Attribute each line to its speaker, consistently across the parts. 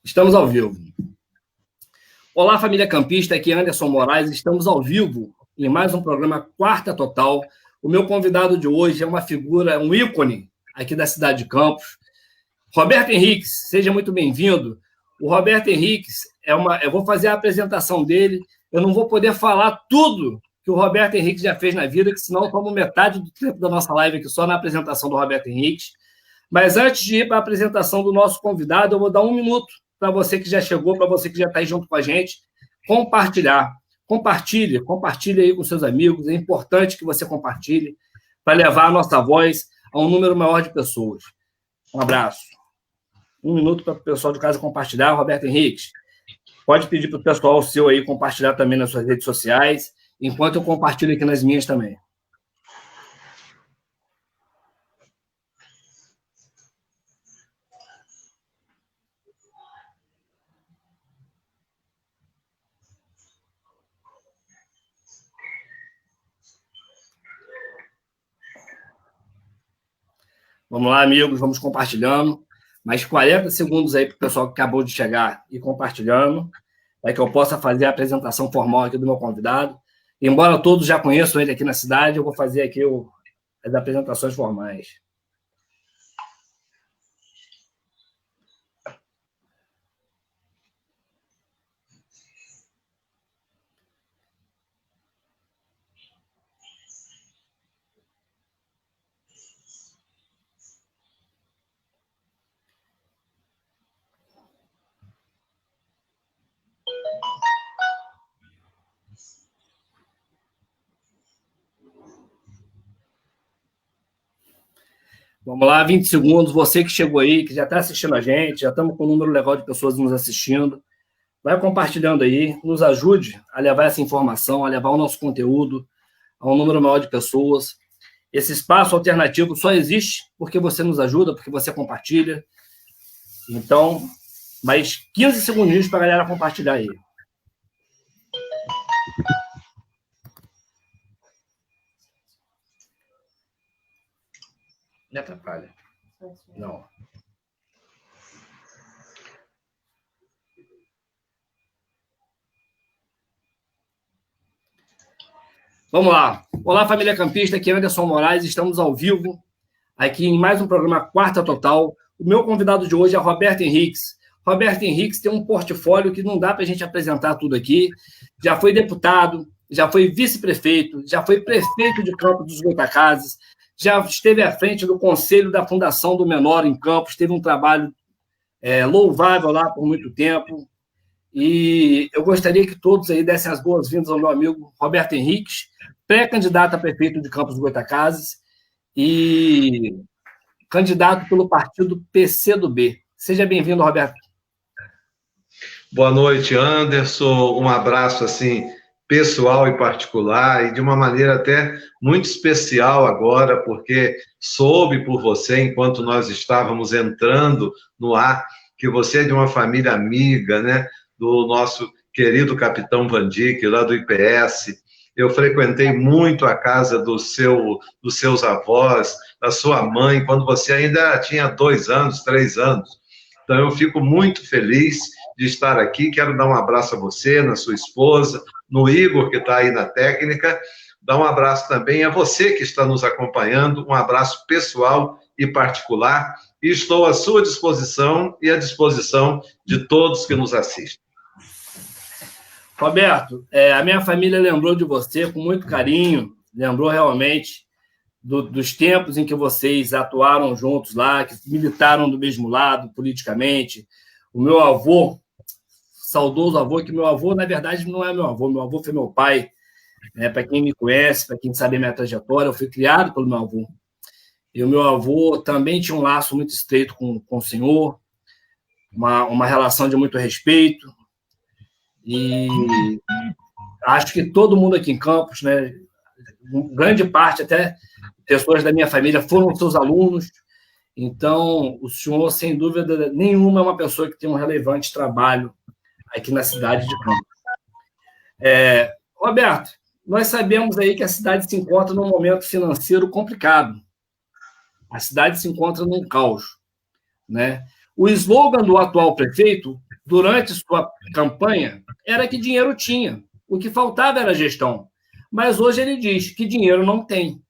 Speaker 1: Estamos ao vivo. Olá, família campista, aqui é Anderson Moraes. Estamos ao vivo em mais um programa Quarta Total. O meu convidado de hoje é uma figura, um ícone aqui da cidade de Campos. Roberto Henriques, seja muito bem-vindo. O Roberto Henriques, eu vou fazer a apresentação dele. Eu não vou poder falar tudo que o Roberto Henriques já fez na vida, que senão eu tomo metade do tempo da nossa live aqui só na apresentação do Roberto Henriques. Mas antes de ir para a apresentação do nosso convidado, eu vou dar um minuto para você que já chegou, para você que já está aí junto com a gente, compartilhar. Compartilhe aí com seus amigos. É importante que você compartilhe para levar a nossa voz a um número maior de pessoas. Um abraço. Um minuto para o pessoal de casa compartilhar. Roberto Henriques, pode pedir para o pessoal o seu aí compartilhar também nas suas redes sociais, enquanto eu compartilho aqui nas minhas também. Vamos lá, amigos, vamos compartilhando. Mais 40 segundos aí para o pessoal que acabou de chegar e compartilhando, para que eu possa fazer a apresentação formal aqui do meu convidado. Embora todos já conheçam ele aqui na cidade, eu vou fazer aqui as apresentações formais. Vamos lá, 20 segundos. Você que chegou aí, que já está assistindo a gente, já estamos com um número legal de pessoas nos assistindo. Vai compartilhando aí, nos ajude a levar essa informação, a levar o nosso conteúdo a um número maior de pessoas. Esse espaço alternativo só existe porque você nos ajuda, porque você compartilha. Então, mais 15 segundinhos para a galera compartilhar aí. Me atrapalha. Não. Vamos lá. Olá, família campista, aqui é Anderson Moraes. Estamos ao vivo aqui em mais um programa Quarta Total. O meu convidado de hoje é Roberto Henriques. Roberto Henriques tem um portfólio que não dá para a gente apresentar tudo aqui. Já foi deputado, já foi vice-prefeito, já foi prefeito de Campos dos Goytacazes, já esteve à frente do Conselho da Fundação do Menor em Campos, teve um trabalho louvável lá por muito tempo. E eu gostaria que todos aí dessem as boas-vindas ao meu amigo Roberto Henriques, pré-candidato a prefeito de Campos dos Goytacazes e candidato pelo partido PCdoB. Seja bem-vindo, Roberto.
Speaker 2: Boa noite, Anderson. Um abraço assim pessoal e particular e de uma maneira até muito especial agora, porque soube por você, enquanto nós estávamos entrando no ar, que você é de uma família amiga, né, do nosso querido capitão Vandick, lá do IPS. Eu frequentei muito a casa dos seus avós, da sua mãe, quando você ainda tinha 2 anos, 3 anos. Então, eu fico muito feliz de estar aqui. Quero dar um abraço a você, na sua esposa, no Igor, que está aí na técnica. Dar um abraço também a você que está nos acompanhando, um abraço pessoal e particular. E estou à sua disposição e à disposição de todos que nos assistem.
Speaker 1: Roberto, a minha família lembrou de você com muito carinho, lembrou realmente dos tempos em que vocês atuaram juntos lá, que militaram do mesmo lado politicamente. O meu avô, saudoso avô, que meu avô, na verdade, não é meu avô foi meu pai. Para quem me conhece, para quem sabe a minha trajetória, eu fui criado pelo meu avô. E o meu avô também tinha um laço muito estreito com o senhor, uma relação de muito respeito. E acho que todo mundo aqui em Campos, né, grande parte, até pessoas da minha família, foram seus alunos. Então, o senhor, sem dúvida nenhuma, é uma pessoa que tem um relevante trabalho aqui na cidade de Campos. Roberto, nós sabemos aí que a cidade se encontra num momento financeiro complicado. A cidade se encontra num caos, né? O slogan do atual prefeito durante sua campanha era que dinheiro tinha. O que faltava era gestão. Mas hoje ele diz que dinheiro não tem.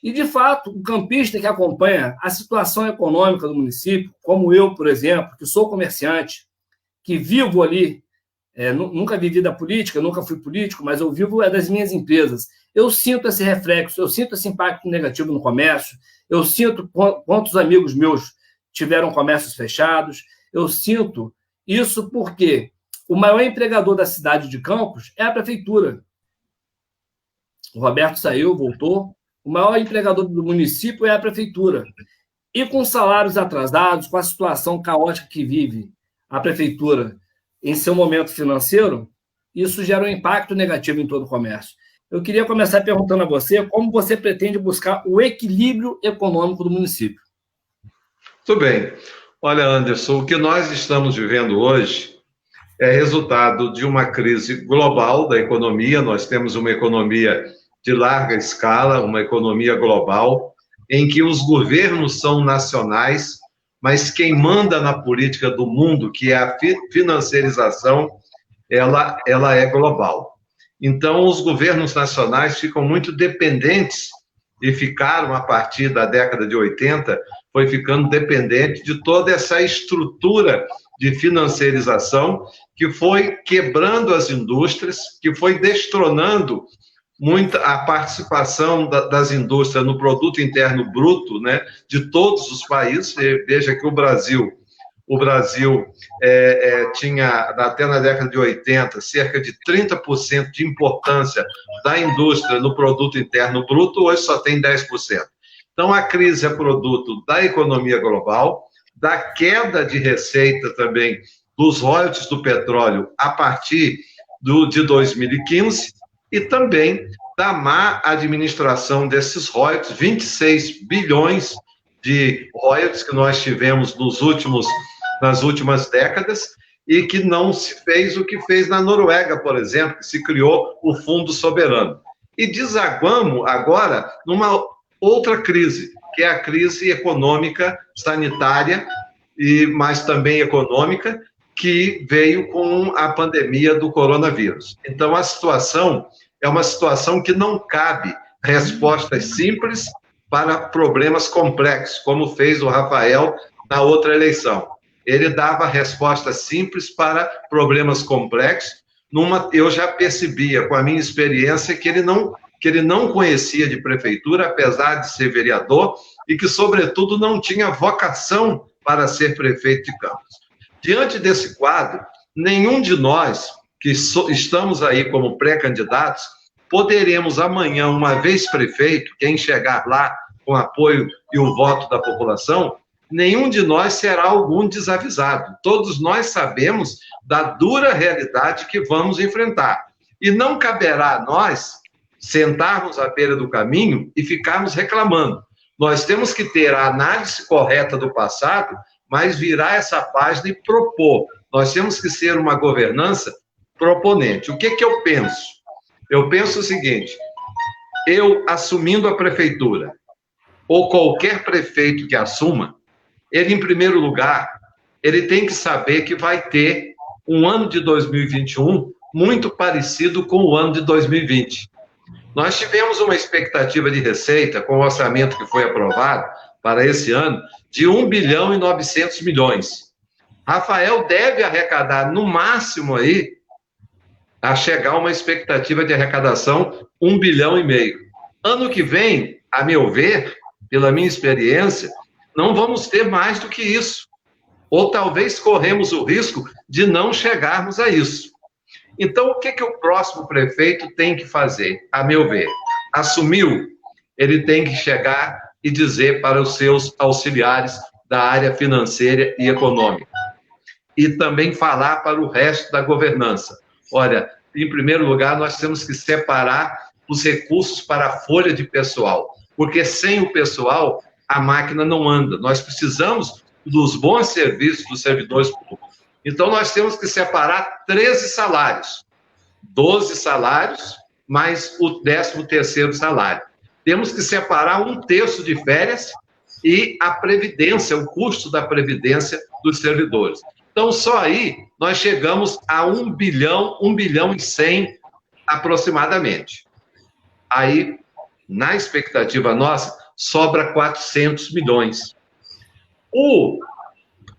Speaker 1: E, de fato, o campista que acompanha a situação econômica do município, como eu, por exemplo, que sou comerciante, que vivo ali, nunca vivi da política, nunca fui político, mas eu vivo das minhas empresas. Eu sinto esse reflexo, eu sinto esse impacto negativo no comércio, eu sinto quantos amigos meus tiveram comércios fechados, eu sinto isso porque o maior empregador da cidade de Campos é a prefeitura. O Roberto saiu, voltou. O maior empregador do município é a prefeitura. E com salários atrasados, com a situação caótica que vive a prefeitura em seu momento financeiro, isso gera um impacto negativo em todo o comércio. Eu queria começar perguntando a você como você pretende buscar o equilíbrio econômico do município.
Speaker 2: Tudo bem. Olha, Anderson, o que nós estamos vivendo hoje é resultado de uma crise global da economia. Nós temos uma economia de larga escala, uma economia global, em que os governos são nacionais, mas quem manda na política do mundo, que é a financiarização, ela é global. Então, os governos nacionais ficam muito dependentes, e ficaram, a partir da década de 80, foi ficando dependente de toda essa estrutura de financiarização que foi quebrando as indústrias, que foi destronando muito a participação das indústrias no produto interno bruto, né, de todos os países. Veja que o Brasil tinha, até na década de 80, cerca de 30% de importância da indústria no produto interno bruto, hoje só tem 10%. Então, a crise é produto da economia global, da queda de receita também dos royalties do petróleo a partir de 2015, e também da má administração desses royalties, 26 bilhões de royalties que nós tivemos nas últimas décadas, e que não se fez o que fez na Noruega, por exemplo, que se criou o Fundo Soberano. E desaguamos agora numa outra crise, que é a crise econômica, sanitária, mas também econômica, que veio com a pandemia do coronavírus. Então, a situação é uma situação que não cabe respostas simples para problemas complexos, como fez o Rafael na outra eleição. Ele dava respostas simples para problemas complexos. Eu já percebia, com a minha experiência, que ele não conhecia de prefeitura, apesar de ser vereador, e que, sobretudo, não tinha vocação para ser prefeito de Campos. Diante desse quadro, nenhum de nós que estamos aí como pré-candidatos poderemos amanhã, uma vez prefeito, quem chegar lá com apoio e o voto da população, nenhum de nós será algum desavisado. Todos nós sabemos da dura realidade que vamos enfrentar. E não caberá a nós sentarmos à beira do caminho e ficarmos reclamando. Nós temos que ter a análise correta do passado, mas virar essa página e propor. Nós temos que ser uma governança proponente. O que eu penso? Eu penso o seguinte: eu assumindo a prefeitura, ou qualquer prefeito que assuma, ele, em primeiro lugar, ele tem que saber que vai ter um ano de 2021 muito parecido com o ano de 2020. Nós tivemos uma expectativa de receita, com o orçamento que foi aprovado para esse ano, de 1 bilhão e 900 milhões. Rafael deve arrecadar, no máximo, aí, a chegar a uma expectativa de arrecadação 1 bilhão e meio. Ano que vem, a meu ver, pela minha experiência, não vamos ter mais do que isso. Ou talvez corremos o risco de não chegarmos a isso. Então, o que o próximo prefeito tem que fazer, a meu ver? Assumiu, ele tem que chegar e dizer para os seus auxiliares da área financeira e econômica. E também falar para o resto da governança. Olha, em primeiro lugar, nós temos que separar os recursos para a folha de pessoal, porque sem o pessoal, a máquina não anda. Nós precisamos dos bons serviços dos servidores públicos. Então, nós temos que separar 13 salários, 12 salários, mais o 13º salário. Temos que separar 1/3 de férias e a previdência, o custo da previdência dos servidores. Então, só aí nós chegamos a 1 bilhão e 100 aproximadamente. Aí, na expectativa nossa, sobra 400 milhões. O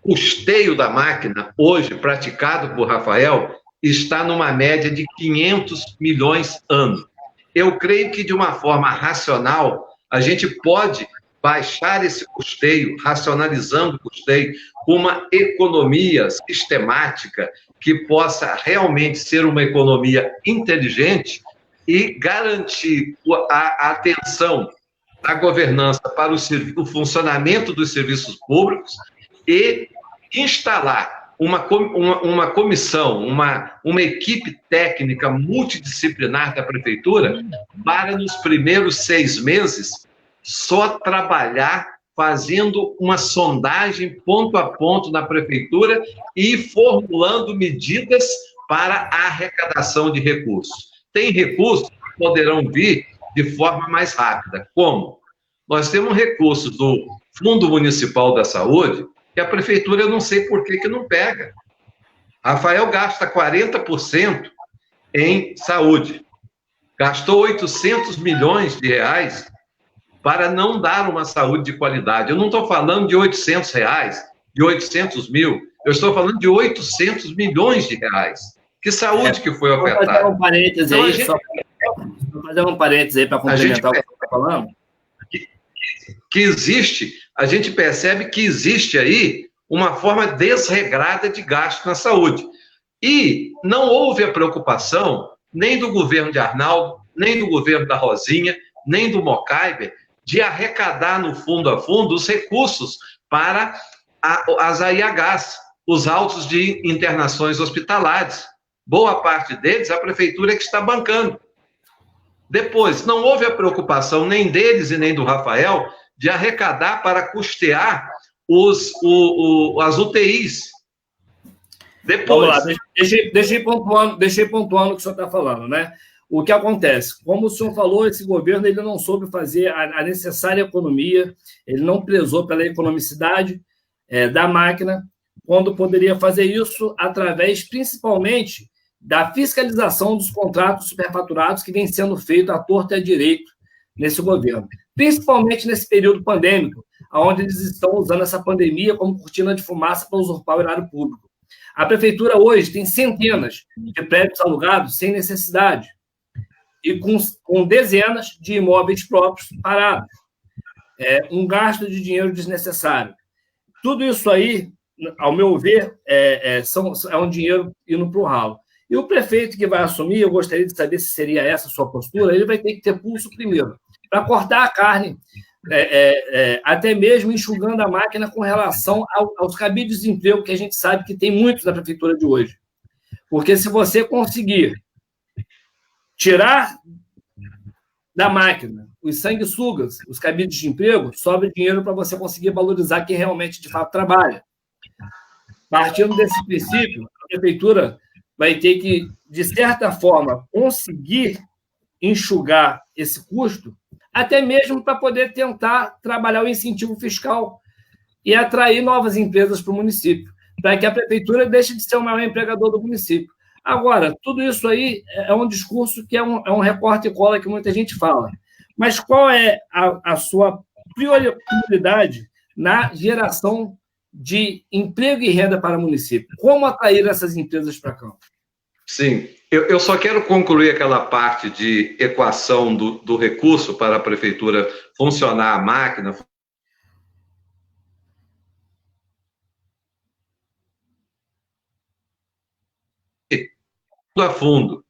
Speaker 2: custeio da máquina, hoje, praticado por Rafael, está numa média de 500 milhões ano. Eu creio que, de uma forma racional, a gente pode baixar esse custeio, racionalizando o custeio, com uma economia sistemática que possa realmente ser uma economia inteligente e garantir a atenção da governança para o funcionamento dos serviços públicos e instalar uma comissão, uma equipe técnica multidisciplinar da prefeitura para, nos primeiros 6 meses, só trabalhar fazendo uma sondagem ponto a ponto na prefeitura e formulando medidas para a arrecadação de recursos. Tem recursos que poderão vir de forma mais rápida. Como? Nós temos recursos do Fundo Municipal da Saúde que a prefeitura, eu não sei por que não pega. Rafael gasta 40% em saúde. Gastou 800 milhões de reais para não dar uma saúde de qualidade. Eu não estou falando de 800 reais, de 800 mil, eu estou falando de 800 milhões de reais. Que saúde que foi ofertada?
Speaker 1: Vou fazer um parênteses aí, vou fazer um parênteses aí para complementar o que você está falando.
Speaker 2: Que existe, a gente percebe que existe aí uma forma desregrada de gasto na saúde. E não houve a preocupação nem do governo de Arnaldo, nem do governo da Rosinha, nem do Mocaiber, de arrecadar no fundo a fundo os recursos para as AIHs, os autos de internações hospitalares. Boa parte deles, a prefeitura é que está bancando. Depois, não houve a preocupação nem deles e nem do Rafael de arrecadar para custear as UTIs. Depois... Vamos lá,
Speaker 1: deixei pontuando o que o senhor está falando, né? O que acontece? Como o senhor falou, esse governo ele não soube fazer a necessária economia, ele não prezou pela economicidade da máquina, quando poderia fazer isso através, principalmente, da fiscalização dos contratos superfaturados que vem sendo feito à torta e à direito nesse governo. Principalmente nesse período pandêmico, onde eles estão usando essa pandemia como cortina de fumaça para usurpar o erário público. A prefeitura hoje tem centenas de prédios alugados sem necessidade e com dezenas de imóveis próprios parados. Um gasto de dinheiro desnecessário. Tudo isso aí, ao meu ver, é um dinheiro indo para o ralo. E o prefeito que vai assumir, eu gostaria de saber se seria essa a sua postura, ele vai ter que ter pulso primeiro, para cortar a carne, até mesmo enxugando a máquina com relação aos cabides de emprego que a gente sabe que tem muitos na prefeitura de hoje. Porque se você conseguir tirar da máquina os sanguessugas, os cabides de emprego, sobra dinheiro para você conseguir valorizar quem realmente, de fato, trabalha. Partindo desse princípio, a prefeitura vai ter que, de certa forma, conseguir enxugar esse custo, até mesmo para poder tentar trabalhar o incentivo fiscal e atrair novas empresas para o município, para que a prefeitura deixe de ser o maior empregador do município. Agora, tudo isso aí é um discurso que é um recorte e cola que muita gente fala. Mas qual é a sua prioridade na geração de emprego e renda para o município? Como atrair essas empresas para cá?
Speaker 2: Sim, eu só quero concluir aquela parte de equação do recurso para a prefeitura funcionar a máquina, a fundo.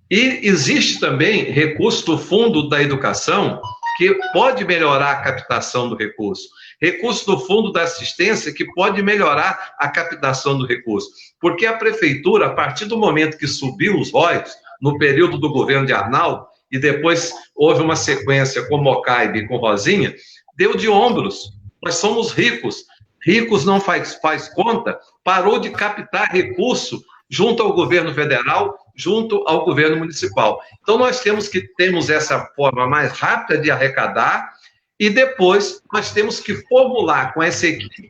Speaker 2: E existe também recurso do Fundo da Educação que pode melhorar a captação do recurso. Recurso do Fundo da Assistência que pode melhorar a captação do recurso. Porque a prefeitura, a partir do momento que subiu os royalties, no período do governo de Arnaldo, e depois houve uma sequência com Mocaibe e com Rosinha, deu de ombros. Nós somos ricos. Ricos não faz conta, parou de captar recurso junto ao governo federal, junto ao governo municipal. Então, nós temos essa forma mais rápida de arrecadar e depois nós temos que formular com essa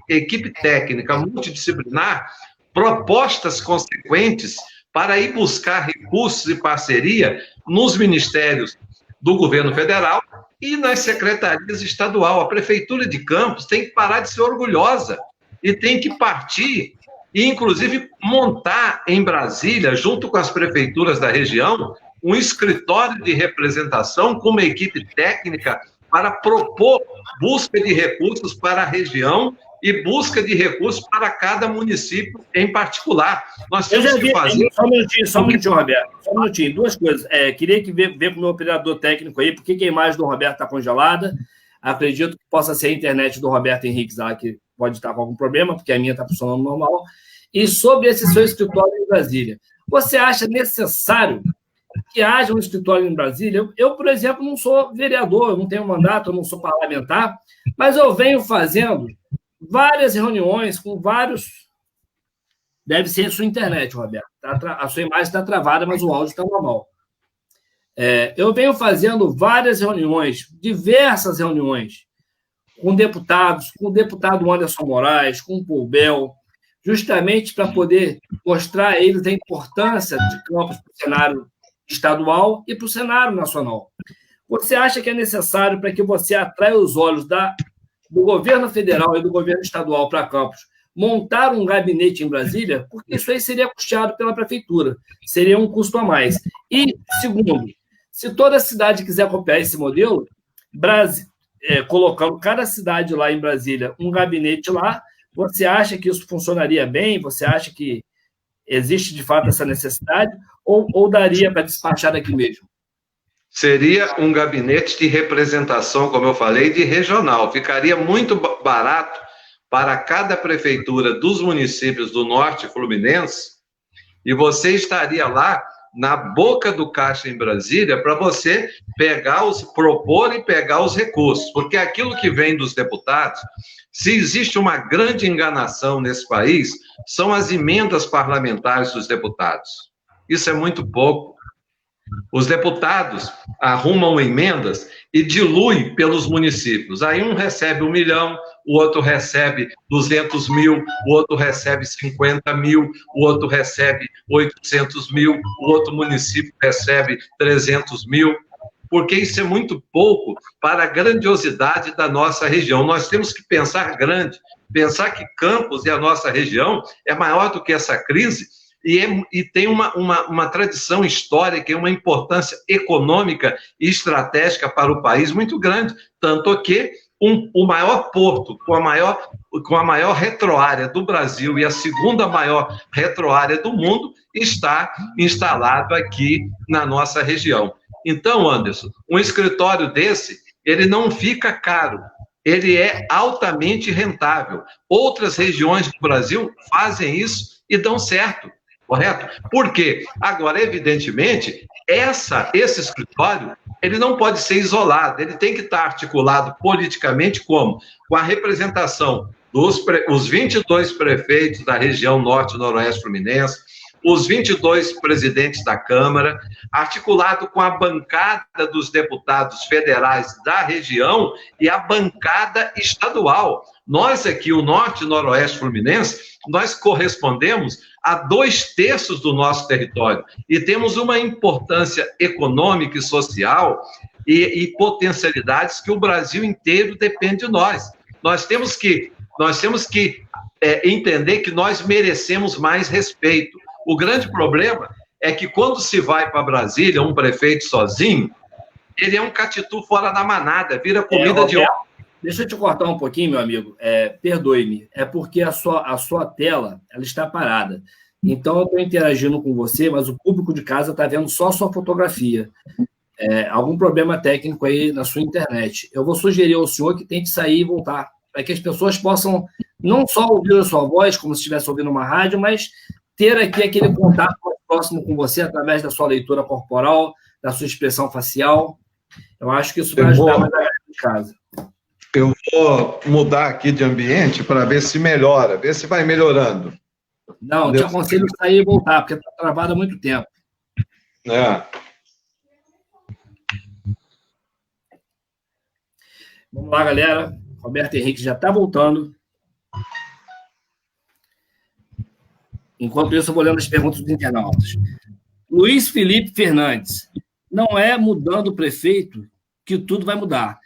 Speaker 2: equipe técnica multidisciplinar propostas consequentes para ir buscar recursos e parceria nos ministérios do governo federal e nas secretarias estaduais. A Prefeitura de Campos tem que parar de ser orgulhosa e tem que partir e, inclusive, montar em Brasília, junto com as prefeituras da região, um escritório de representação com uma equipe técnica para propor busca de recursos para a região e busca de recursos para cada município em particular. Nós temos que fazer...
Speaker 1: Só um minutinho, Roberto. Só um minutinho. Duas coisas. Queria ver com o meu operador técnico aí, por que a imagem do Roberto está congelada. Acredito que possa ser a internet do Roberto Henriques lá, que pode estar com algum problema, porque a minha está funcionando normal. E sobre esse seu escritório em Brasília, você acha necessário que haja um escritório em Brasília? Eu, por exemplo, não sou vereador, eu não tenho mandato, eu não sou parlamentar, mas eu venho fazendo várias reuniões com vários... Deve ser a sua internet, Roberto. A sua imagem está travada, mas o áudio está normal. Eu venho fazendo várias reuniões, diversas reuniões, com deputados, com o deputado Anderson Moraes, com o Paul Bel, justamente para poder mostrar a eles a importância de Campos para o cenário estadual e para o cenário nacional. Você acha que é necessário, para que você atraia os olhos do governo federal e do governo estadual para Campos, montar um gabinete em Brasília? Porque isso aí seria custeado pela prefeitura, seria um custo a mais. E, segundo, se toda cidade quiser copiar esse modelo, colocando cada cidade lá em Brasília um gabinete lá, você acha que isso funcionaria bem? Você acha que existe, de fato, essa necessidade? Ou daria para despachar daqui mesmo?
Speaker 2: Seria um gabinete de representação, como eu falei, de regional. Ficaria muito barato para cada prefeitura dos municípios do Norte Fluminense, e você estaria lá na boca do caixa em Brasília para você propor e pegar os recursos. Porque aquilo que vem dos deputados, se existe uma grande enganação nesse país, são as emendas parlamentares dos deputados. Isso é muito pouco. Os deputados arrumam emendas e diluem pelos municípios. Aí um recebe 1 milhão, o outro recebe 200 mil, o outro recebe 50 mil, o outro recebe 800 mil, o outro município recebe 300 mil, porque isso é muito pouco para a grandiosidade da nossa região. Nós temos que pensar grande, pensar que Campos e a nossa região é maior do que essa crise, e tem uma tradição histórica e uma importância econômica e estratégica para o país muito grande, tanto que o maior porto com a maior retroárea do Brasil e a segunda maior retroárea do mundo está instalado aqui na nossa região. Então, Anderson, um escritório desse, ele não fica caro, ele é altamente rentável. Outras regiões do Brasil fazem isso e dão certo. Correto? Por quê? Agora, evidentemente, esse escritório, ele não pode ser isolado, ele tem que estar articulado politicamente como? Com a representação dos 22 prefeitos da região norte e noroeste fluminense, os 22 presidentes da Câmara, articulado com a bancada dos deputados federais da região e a bancada estadual. Nós aqui, o norte e noroeste fluminense, nós correspondemos a 2/3 do nosso território e temos uma importância econômica e social e potencialidades que o Brasil inteiro depende de nós. Nós temos que entender que nós merecemos mais respeito. O grande problema é que quando se vai para Brasília, um prefeito sozinho, ele é um catitu fora da manada, vira comida de homem.
Speaker 1: Deixa eu te cortar um pouquinho, meu amigo. Perdoe-me. É porque a sua tela ela está parada. Então, eu estou interagindo com você, mas o público de casa está vendo só a sua fotografia. Algum problema técnico aí na sua internet. Eu vou sugerir ao senhor que tente sair e voltar, para que as pessoas possam não só ouvir a sua voz, como se estivesse ouvindo uma rádio, mas ter aqui aquele contato mais próximo com você através da sua leitura corporal, da sua expressão facial. Eu acho que isso vai ajudar mais a galera de casa.
Speaker 2: Eu vou mudar aqui de ambiente para ver se melhora, ver se vai melhorando.
Speaker 1: Não, te aconselho a sair e voltar, porque está travado há muito tempo. Vamos lá, galera. Roberto Henrique já está voltando. Enquanto isso, eu vou lendo as perguntas dos internautas. Luiz Felipe Fernandes. Não é mudando o prefeito que tudo vai mudar.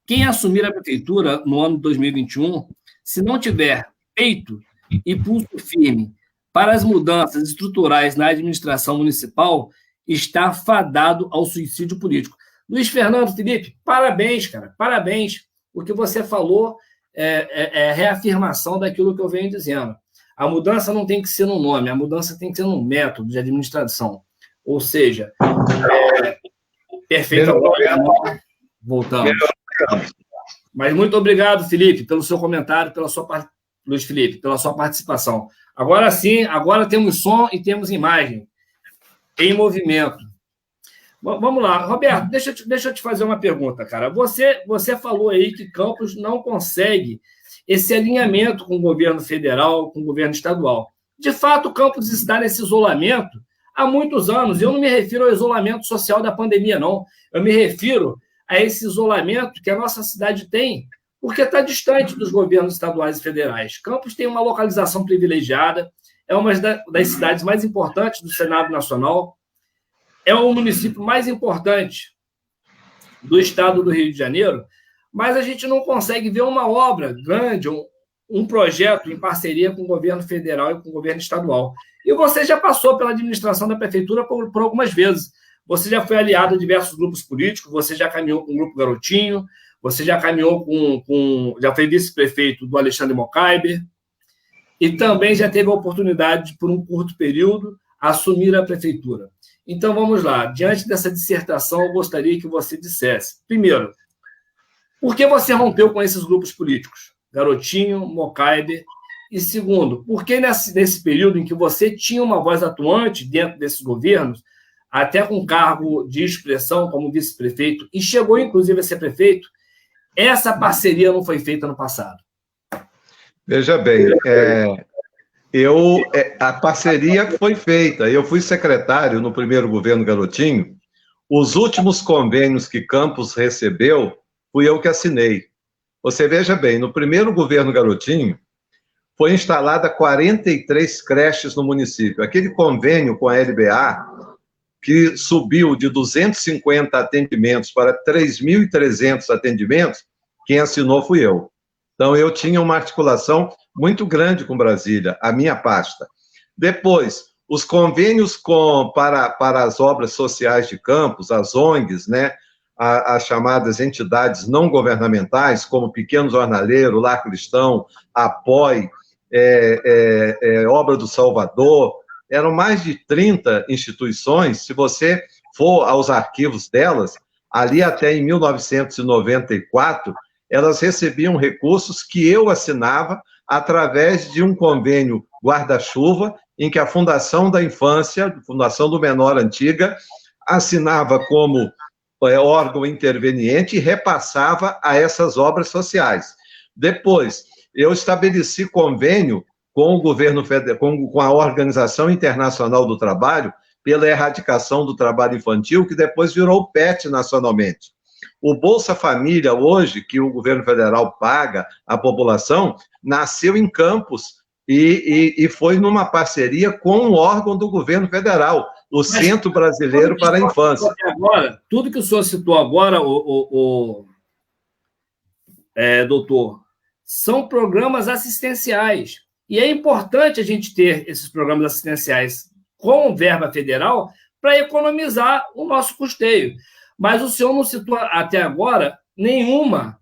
Speaker 1: Quem assumir a prefeitura no ano de 2021, se não tiver peito e pulso firme para as mudanças estruturais na administração municipal, está fadado ao suicídio político. Luiz Fernando, Felipe, parabéns, cara, parabéns. O que você falou é reafirmação daquilo que eu venho dizendo. A mudança não tem que ser no nome, a mudança tem que ser no método de administração. Ou seja, perfeito. Voltamos. Mas muito obrigado, Felipe, pelo seu comentário, Luiz Felipe, pela sua participação. Agora sim, agora temos som e temos imagem em movimento. Vamos lá, Roberto, deixa eu te fazer uma pergunta, cara. Você falou aí que Campos não consegue esse alinhamento com o governo federal, com o governo estadual. De fato, Campos está nesse isolamento há muitos anos. Eu não me refiro ao isolamento social da pandemia, não. Eu me refiro a esse isolamento que a nossa cidade tem, porque está distante dos governos estaduais e federais. Campos tem uma localização privilegiada, é uma das cidades mais importantes do Senado Nacional, é o município mais importante do estado do Rio de Janeiro, mas a gente não consegue ver uma obra grande, um projeto em parceria com o governo federal e com o governo estadual. E você já passou pela administração da prefeitura por algumas vezes. Você já foi aliado a diversos grupos políticos, você já caminhou com o Grupo Garotinho, você já caminhou já foi vice-prefeito do Alexandre Mocaiber, e também já teve a oportunidade, por um curto período, assumir a prefeitura. Então, vamos lá. Diante dessa dissertação, eu gostaria que você dissesse, primeiro, por que você rompeu com esses grupos políticos? Garotinho, Mocaiber. E segundo, por que nesse período em que você tinha uma voz atuante dentro desses governos, até com cargo de expressão como vice-prefeito, e chegou, inclusive, a ser prefeito, essa parceria não foi feita no passado?
Speaker 2: Veja bem, a parceria foi feita. Eu fui secretário no primeiro governo Garotinho. Os últimos convênios que Campos recebeu, fui eu que assinei. Você veja bem, no primeiro governo Garotinho, foi instalada 43 creches no município. Aquele convênio com a LBA, que subiu de 250 atendimentos para 3.300 atendimentos, quem assinou fui eu. Então, eu tinha uma articulação muito grande com Brasília, a minha pasta. Depois, os convênios para as obras sociais de Campos, as ONGs, né, as chamadas entidades não governamentais, como Pequeno Jornaleiro, Lar Cristão, Apoie, Obra do Salvador, eram mais de 30 instituições. Se você for aos arquivos delas, ali até em 1994, elas recebiam recursos que eu assinava através de um convênio guarda-chuva, em que a Fundação da Infância, Fundação do Menor Antiga, assinava como órgão interveniente e repassava a essas obras sociais. Depois, eu estabeleci convênio com o governo federal, com a Organização Internacional do Trabalho, pela erradicação do trabalho infantil, que depois virou PET nacionalmente. O Bolsa Família, hoje, que o governo federal paga à população, nasceu em Campos e foi numa parceria com um órgão do governo federal, o Centro Brasileiro para a Infância.
Speaker 1: Agora, tudo que o senhor citou agora, doutor, são programas assistenciais. E é importante a gente ter esses programas assistenciais com verba federal para economizar o nosso custeio. Mas o senhor não citou até agora nenhuma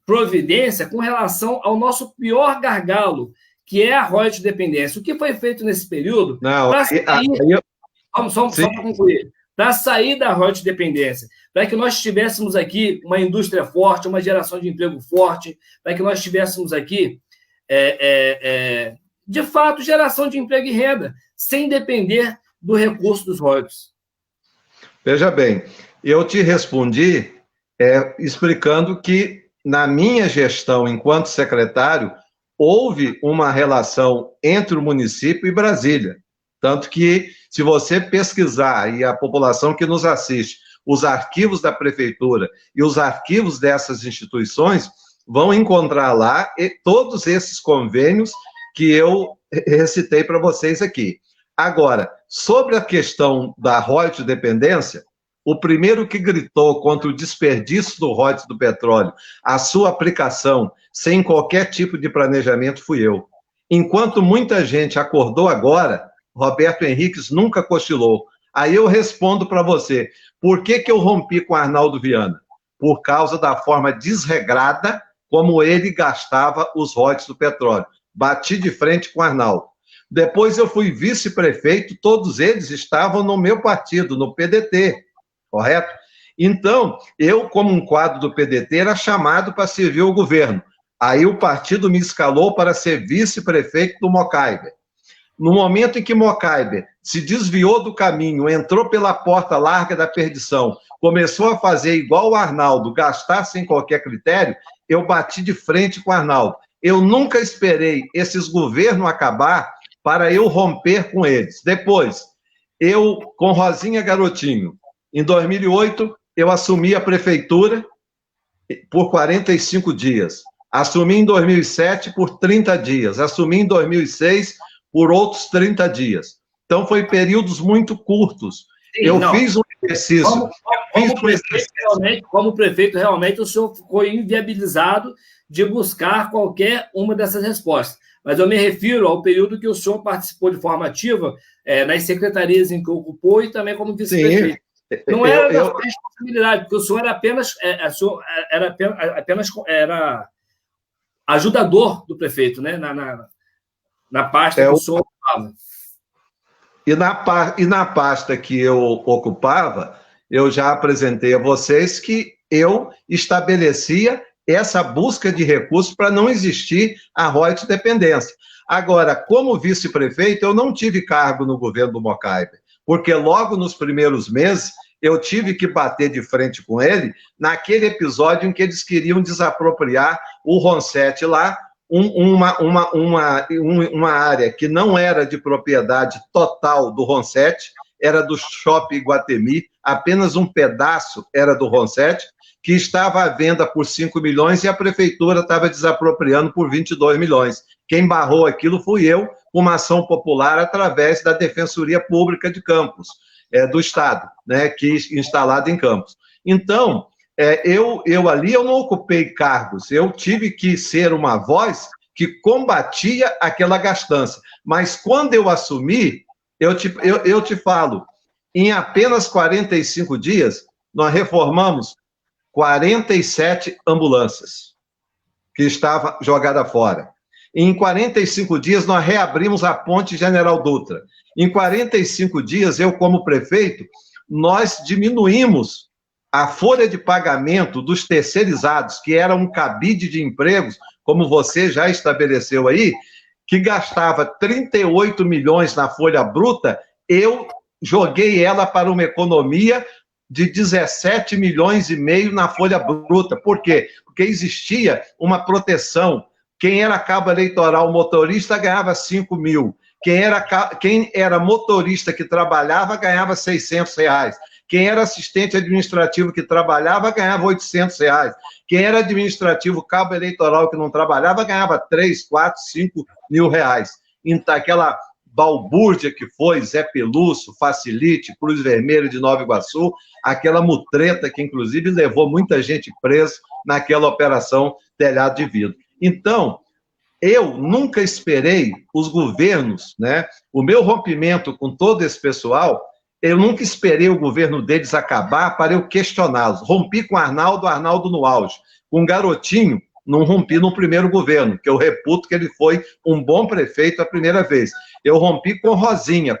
Speaker 1: providência com relação ao nosso pior gargalo, que é a royalties dependência. O que foi feito nesse período só para concluir, para sair da royalties dependência, para que nós tivéssemos aqui uma indústria forte, uma geração de emprego forte, para que nós tivéssemos aqui, de fato, geração de emprego e renda, sem depender do recurso dos royalties.
Speaker 2: Veja bem, eu te respondi explicando que, na minha gestão enquanto secretário, houve uma relação entre o município e Brasília. Tanto que, se você pesquisar, e a população que nos assiste, os arquivos da prefeitura e os arquivos dessas instituições, vão encontrar lá todos esses convênios que eu
Speaker 3: recitei para vocês aqui. Agora, sobre a questão da royalty-dependência, o primeiro que gritou contra o desperdício do royalties do petróleo, a sua aplicação sem qualquer tipo de planejamento, fui eu. Enquanto muita gente acordou agora, Roberto Henriques nunca cochilou. Aí eu respondo para você, por que eu rompi com Arnaldo Viana? Por causa da forma desregrada como ele gastava os royalties do petróleo. Bati de frente com Arnaldo. Depois eu fui vice-prefeito, todos eles estavam no meu partido, no PDT, correto? Então, eu, como um quadro do PDT, era chamado para servir o governo. Aí o partido me escalou para ser vice-prefeito do Mocaibe. No momento em que Mocaibe se desviou do caminho, entrou pela porta larga da perdição, começou a fazer igual o Arnaldo, gastar sem qualquer critério, eu bati de frente com o Arnaldo. Eu nunca esperei esses governos acabar para eu romper com eles. Depois, eu, com Rosinha Garotinho, em 2008, eu assumi a prefeitura por 45 dias. Assumi em 2007 por 30 dias. Assumi em 2006 por outros 30 dias. Então, foi períodos muito curtos. Sim, eu fiz um exercício.
Speaker 1: Como prefeito, realmente, o senhor ficou inviabilizado de buscar qualquer uma dessas respostas. Mas eu me refiro ao período que o senhor participou de forma ativa nas secretarias em que ocupou e também como vice-prefeito. Não era da sua responsabilidade, porque o senhor era ajudador do prefeito, né? Na pasta que o senhor ocupava.
Speaker 3: E na pasta que eu ocupava, eu já apresentei a vocês que eu estabelecia essa busca de recursos para não existir a royalty dependência. Agora, como vice-prefeito, eu não tive cargo no governo do Mocaibe, porque logo nos primeiros meses eu tive que bater de frente com ele naquele episódio em que eles queriam desapropriar o Ronset lá, uma área que não era de propriedade total do Ronset, era do Shopping Iguatemi, apenas um pedaço era do Ronset, que estava à venda por 5 milhões e a prefeitura estava desapropriando por 22 milhões. Quem barrou aquilo fui eu, com uma ação popular através da Defensoria Pública de Campos, do Estado, né, que instalada em Campos. Então, eu ali eu não ocupei cargos, eu tive que ser uma voz que combatia aquela gastança. Mas quando eu assumi, eu te falo, em apenas 45 dias, nós reformamos 47 ambulâncias que estavam jogadas fora. Em 45 dias, nós reabrimos a Ponte General Dutra. Em 45 dias, eu, como prefeito, nós diminuímos a folha de pagamento dos terceirizados, que era um cabide de empregos, como você já estabeleceu aí, que gastava 38 milhões na folha bruta, eu joguei ela para uma economia de 17 milhões e meio na folha bruta. Por quê? Porque existia uma proteção. Quem era cabo eleitoral motorista ganhava 5 mil. Quem era motorista que trabalhava ganhava 600 reais. Quem era assistente administrativo que trabalhava ganhava 800 reais. Quem era administrativo cabo eleitoral que não trabalhava ganhava 3, 4, 5 mil reais. Então, aquela balbúrdia que foi Zé Pelúcio, Facilite, Cruz Vermelha de Nova Iguaçu, aquela mutreta que, inclusive, levou muita gente presa naquela operação telhado de vidro. Então, eu nunca esperei os governos, né? O meu rompimento com todo esse pessoal, eu nunca esperei o governo deles acabar para eu questioná-los. Rompi com Arnaldo no auge. Com Garotinho, não rompi no primeiro governo, que eu reputo que ele foi um bom prefeito a primeira vez. Eu rompi com Rosinha,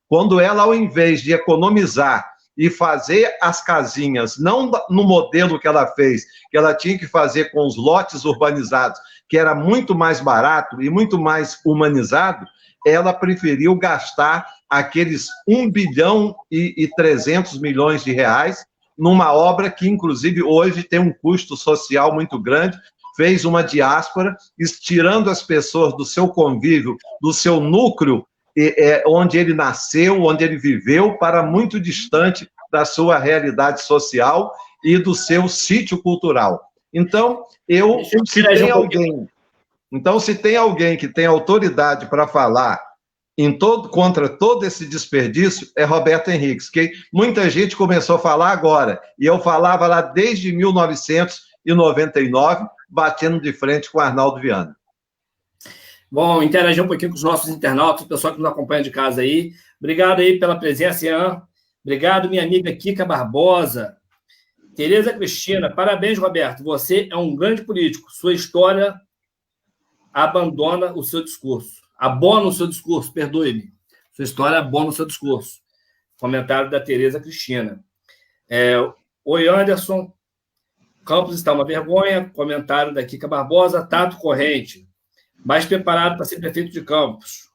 Speaker 3: quando ela, ao invés de economizar e fazer as casinhas, não no modelo que ela fez, que ela tinha que fazer com os lotes urbanizados, que era muito mais barato e muito mais humanizado, ela preferiu gastar aqueles 1 bilhão e 300 milhões de reais numa obra que, inclusive, hoje tem um custo social muito grande, fez uma diáspora, tirando as pessoas do seu convívio, do seu núcleo, onde ele nasceu, onde ele viveu, para muito distante da sua realidade social e do seu sítio cultural. Então, se tem alguém... Então, se tem alguém que tem autoridade para falar contra todo esse desperdício, é Roberto Henrique, que muita gente começou a falar agora, e eu falava lá desde 1999, batendo de frente com o Arnaldo Viana.
Speaker 1: Bom, interagir um pouquinho com os nossos internautas, o pessoal que nos acompanha de casa aí. Obrigado aí pela presença, Ian. Obrigado, minha amiga Kika Barbosa. Tereza Cristina, parabéns, Roberto. Você é um grande político. Sua história abona o seu discurso, perdoe-me. Sua história abona o seu discurso. Comentário da Tereza Cristina. Oi, Anderson. Campos está uma vergonha. Comentário da Kika Barbosa. Tato Corrente. Mais preparado para ser prefeito de Campos.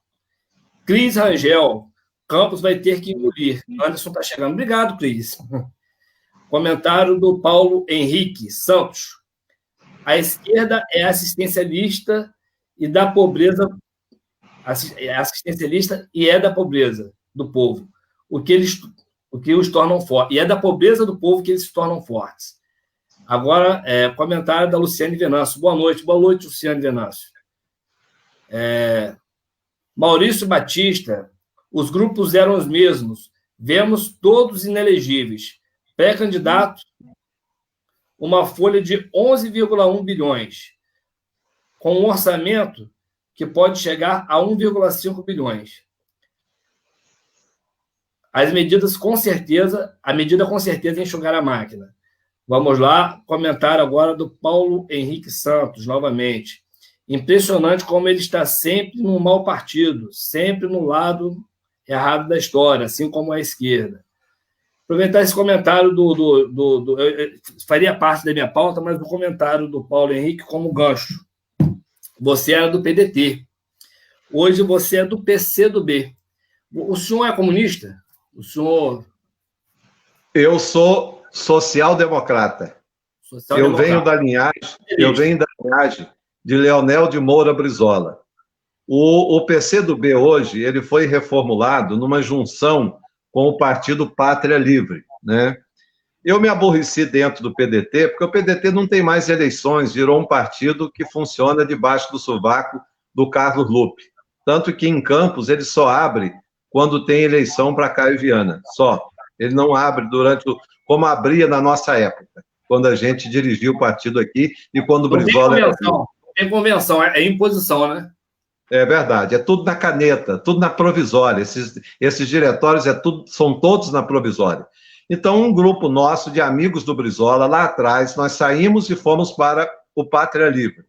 Speaker 1: Cris Rangel. Campos vai ter que engolir. Anderson está chegando. Obrigado, Cris. Comentário do Paulo Henrique Santos. A esquerda é assistencialista e da pobreza, assistencialista e é da pobreza do povo, o que os tornam fortes. E é da pobreza do povo que eles se tornam fortes. Agora, comentário da Luciane Venâncio. Boa noite, Luciane Venâncio. Maurício Batista, os grupos eram os mesmos, vemos todos inelegíveis. Pré-candidato, uma folha de 11,1 bilhões, com um orçamento que pode chegar a 1,5 bilhões. A medida com certeza é enxugar a máquina. Vamos lá, comentário agora do Paulo Henrique Santos, novamente. Impressionante como ele está sempre no mau partido, sempre no lado errado da história, assim como a esquerda. Aproveitar esse comentário faria parte da minha pauta, mas do comentário do Paulo Henrique como gancho. Você era do PDT. Hoje você é do PCdoB. O senhor é comunista? O senhor...
Speaker 3: Eu sou social-democrata. Eu venho da linhagem de Leonel de Moura Brizola. O PCdoB hoje ele foi reformulado numa junção com o Partido Pátria Livre, né? Eu me aborreci dentro do PDT, porque o PDT não tem mais eleições, virou um partido que funciona debaixo do sovaco do Carlos Lupe. Tanto que em Campos ele só abre quando tem eleição para Caio Viana, só. Ele não abre como abria na nossa época, quando a gente dirigia o partido aqui e quando o Brizola era...
Speaker 1: Tem convenção, é imposição, né?
Speaker 3: É verdade, é tudo na caneta, tudo na provisória. Esses diretórios são todos na provisória. Então, um grupo nosso de amigos do Brizola, lá atrás, nós saímos e fomos para o Pátria Livre.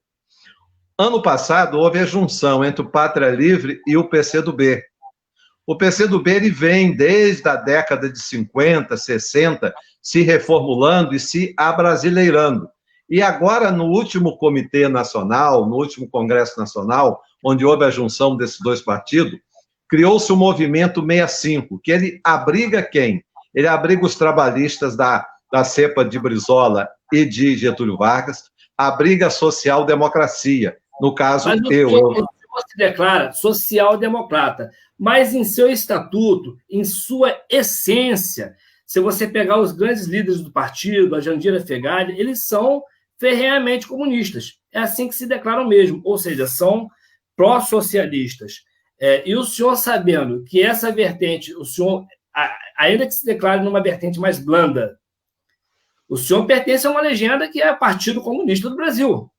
Speaker 3: Ano passado, houve a junção entre o Pátria Livre e o PCdoB. O PCdoB ele vem desde a década de 50, 60, se reformulando e se abrasileirando. E agora, no último Comitê Nacional, no último Congresso Nacional, onde houve a junção desses dois partidos, criou-se o Movimento 65, que ele abriga quem? Ele abriga os trabalhistas da cepa de Brizola e de Getúlio Vargas, abriga a social-democracia, no caso,
Speaker 1: mas o senhor se declara social-democrata, mas em seu estatuto, em sua essência, se você pegar os grandes líderes do partido, a Jandira Fegali, eles são ferrenhamente comunistas. É assim que se declaram mesmo, ou seja, são pró-socialistas. E o senhor, sabendo que essa vertente, o senhor, ainda que se declare numa vertente mais blanda, o senhor pertence a uma legenda que é o Partido Comunista do Brasil.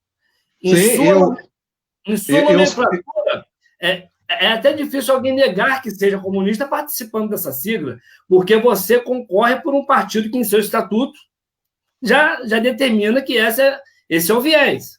Speaker 1: Em sua nomenclatura, é até difícil alguém negar que seja comunista participando dessa sigla, porque você concorre por um partido que, em seu estatuto, já determina que esse é o viés.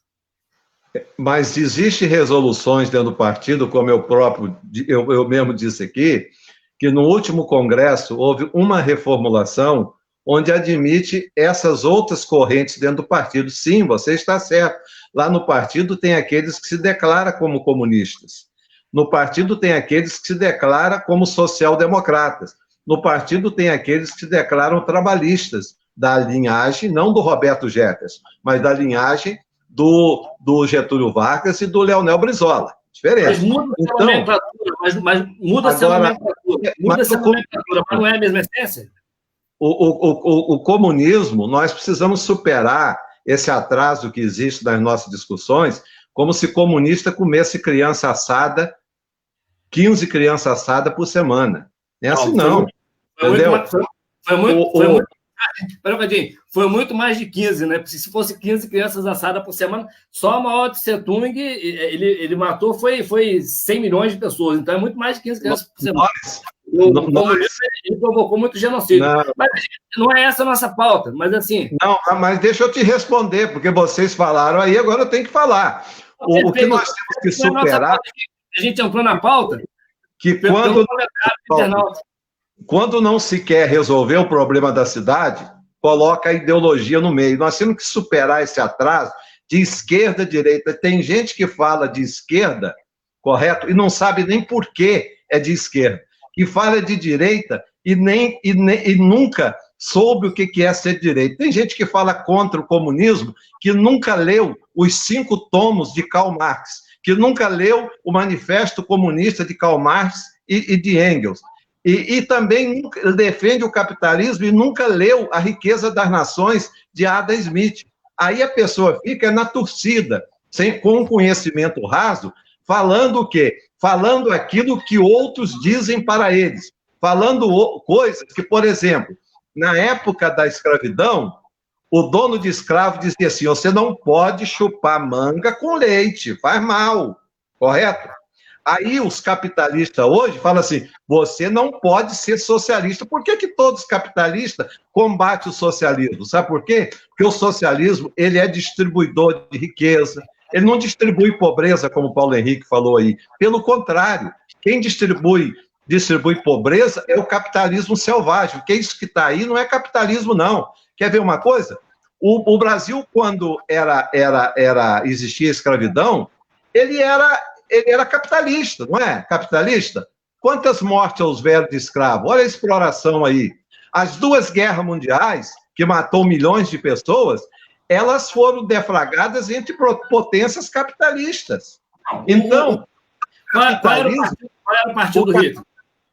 Speaker 3: Mas existem resoluções dentro do partido, como eu mesmo disse aqui, que no último congresso houve uma reformulação onde admite essas outras correntes dentro do partido. Sim, você está certo. Lá no partido tem aqueles que se declaram como comunistas. No partido tem aqueles que se declaram como social-democratas. No partido tem aqueles que se declaram trabalhistas, da linhagem, não do Roberto Jefferson, mas da linhagem do Getúlio Vargas e do Leonel Brizola. Diferente.
Speaker 1: Mas muda essa nomenclatura, mas muda essa nomenclatura. Muda essa nomenclatura, mas não é a mesma essência?
Speaker 3: O comunismo, nós precisamos superar esse atraso que existe nas nossas discussões, como se comunista comesse criança assada, 15 crianças assadas por semana. Não é assim, não. Entendeu?
Speaker 1: Foi muito mais de 15, né? Se fosse 15 crianças assadas por semana, só a Mao Tse Tung, ele matou, foi 100 milhões de pessoas. Então é muito mais de 15 crianças por semana. Ele provocou muito genocídio.
Speaker 3: Não.
Speaker 1: Mas não é essa a nossa pauta, mas assim...
Speaker 3: Não, mas deixa eu te responder, porque vocês falaram aí, agora eu tenho que falar. O que nós temos que superar...
Speaker 1: A gente entrou na pauta...
Speaker 3: Que quando não se quer resolver o problema da cidade, coloca a ideologia no meio. Nós temos que superar esse atraso de esquerda, direita. Tem gente que fala de esquerda, correto? E não sabe nem por que é de esquerda. Que fala de direita e nunca soube o que é ser de direita. Tem gente que fala contra o comunismo, que nunca leu os 5 tomos de Karl Marx, que nunca leu o Manifesto Comunista de Karl Marx e de Engels. E também defende o capitalismo e nunca leu A Riqueza das Nações, de Adam Smith. Aí a pessoa fica na torcida, com um conhecimento raso, falando o quê? Falando aquilo que outros dizem para eles. Falando coisas que, por exemplo, na época da escravidão, o dono de escravo dizia assim, você não pode chupar manga com leite, faz mal, correto? Aí os capitalistas hoje falam assim, você não pode ser socialista. Por que todos os capitalistas combatem o socialismo? Sabe por quê? Porque o socialismo, ele é distribuidor de riqueza, ele não distribui pobreza, como o Paulo Henrique falou aí. Pelo contrário, quem distribui pobreza é o capitalismo selvagem, porque isso que está aí não é capitalismo, não. Quer ver uma coisa? O Brasil, quando existia a escravidão, ele era capitalista, não é? Capitalista. Quantas mortes aos velhos de escravo? Olha a exploração aí. As 2 guerras mundiais, que matou milhões de pessoas, elas foram deflagradas entre potências capitalistas. Então,
Speaker 1: qual era o partido do Hitler?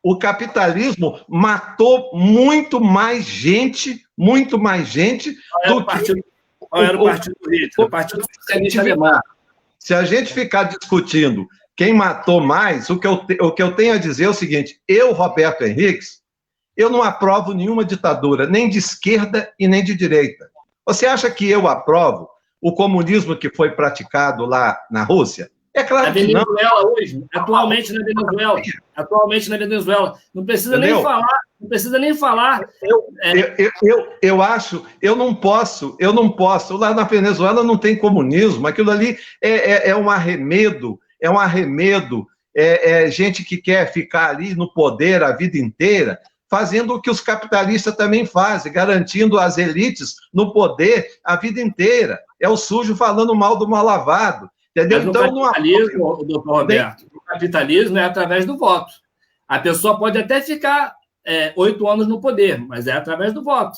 Speaker 3: O capitalismo matou muito mais gente do que...
Speaker 1: Qual era o partido do Hitler? O Partido Socialista Alemão.
Speaker 3: Se a gente ficar discutindo quem matou mais, o que eu tenho a dizer é o seguinte, eu, Roberto Henriques, eu não aprovo nenhuma ditadura, nem de esquerda e nem de direita. Você acha que eu aprovo o comunismo que foi praticado lá na Rússia? É claro que não.
Speaker 1: Hoje, atualmente na Venezuela. Não precisa nem falar.
Speaker 3: Eu acho, eu não posso. Lá na Venezuela não tem comunismo. Aquilo ali é um arremedo, é gente que quer ficar ali no poder a vida inteira, fazendo o que os capitalistas também fazem, garantindo as elites no poder a vida inteira. É o sujo falando mal do mal lavado. Entendeu?
Speaker 1: Então, doutor Roberto, o capitalismo é através do voto. A pessoa pode até ficar 8 anos no poder, mas é através do voto.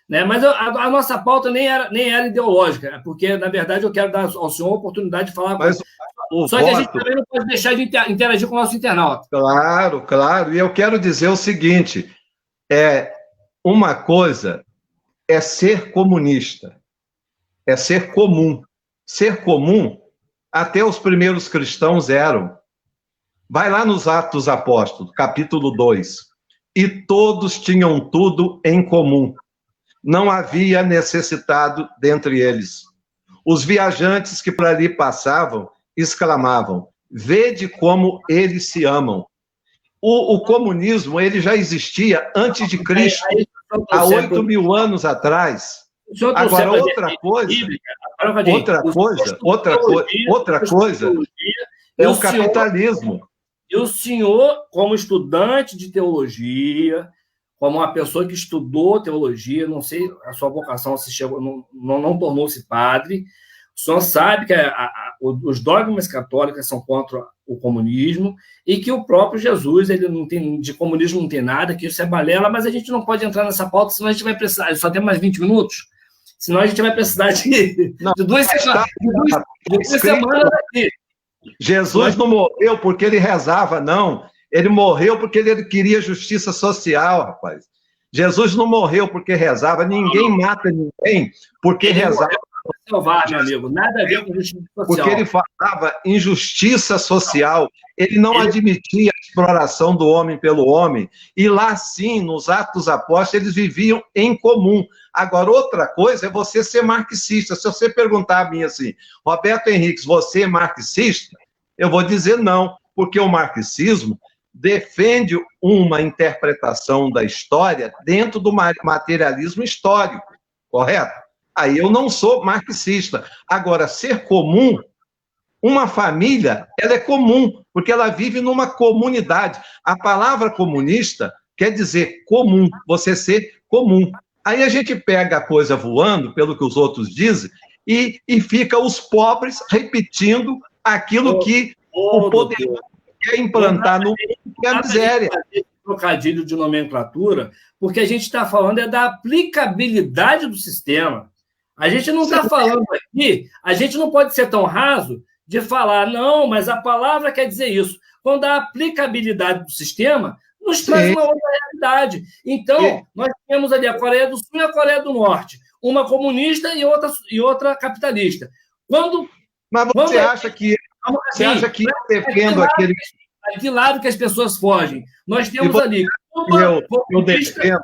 Speaker 1: Né? Mas a nossa pauta nem era ideológica, porque, na verdade, eu quero dar ao senhor a oportunidade de falar... Só que a gente também não pode deixar de interagir com o nosso internauta.
Speaker 3: Claro. E eu quero dizer o seguinte, uma coisa é ser comunista, é ser comum. Ser comum, até os primeiros cristãos eram. Vai lá nos Atos dos Apóstolos, capítulo 2. E todos tinham tudo em comum. Não havia necessitado dentre eles. Os viajantes que por ali passavam exclamavam, vede como eles se amam. O comunismo ele já existia antes de Cristo, há 8.000 anos atrás. Agora, outra coisa é o capitalismo.
Speaker 1: E o senhor, como estudante de teologia, como uma pessoa que estudou teologia, não sei a sua vocação, se chegou, não tornou-se padre, o senhor sabe que os dogmas católicos são contra o comunismo e que o próprio Jesus, ele não tem, de comunismo não tem nada, que isso é balela, mas a gente não pode entrar nessa pauta, senão a gente vai precisar, só tem mais 20 minutos, senão a gente vai precisar de 2 semanas aqui.
Speaker 3: Jesus não morreu porque ele rezava, não. Ele morreu porque ele queria justiça social, rapaz. Jesus não morreu porque rezava. Ninguém mata ninguém porque rezava.
Speaker 1: salvar, meu amigo. Nada a ver com justiça social.
Speaker 3: Porque ele falava em justiça social. Ele não admitia a exploração do homem pelo homem. E lá, sim, nos Atos Apóstolos, eles viviam em comum. Agora, outra coisa é você ser marxista. Se você perguntar a mim assim, Roberto Henriques, você é marxista? Eu vou dizer não, porque o marxismo defende uma interpretação da história dentro do materialismo histórico, correto? Aí eu não sou marxista. Agora, ser comum, uma família, ela é comum, porque ela vive numa comunidade. A palavra comunista quer dizer comum, você ser comum. Aí a gente pega a coisa voando, pelo que os outros dizem, e fica os pobres repetindo aquilo que o poderoso quer implantar no mundo, que é a miséria.
Speaker 1: Trocadilho de nomenclatura, porque a gente está falando da aplicabilidade do sistema. A gente não está falando aqui, a gente não pode ser tão raso de falar, não, mas a palavra quer dizer isso. Quando a aplicabilidade do sistema nos traz uma outra realidade. Então, nós temos ali a Coreia do Sul e a Coreia do Norte, uma comunista e outra capitalista.
Speaker 3: Mas você acha que eu defendo aquele...
Speaker 1: De lado que as pessoas fogem. Nós temos ali
Speaker 3: eu defendo.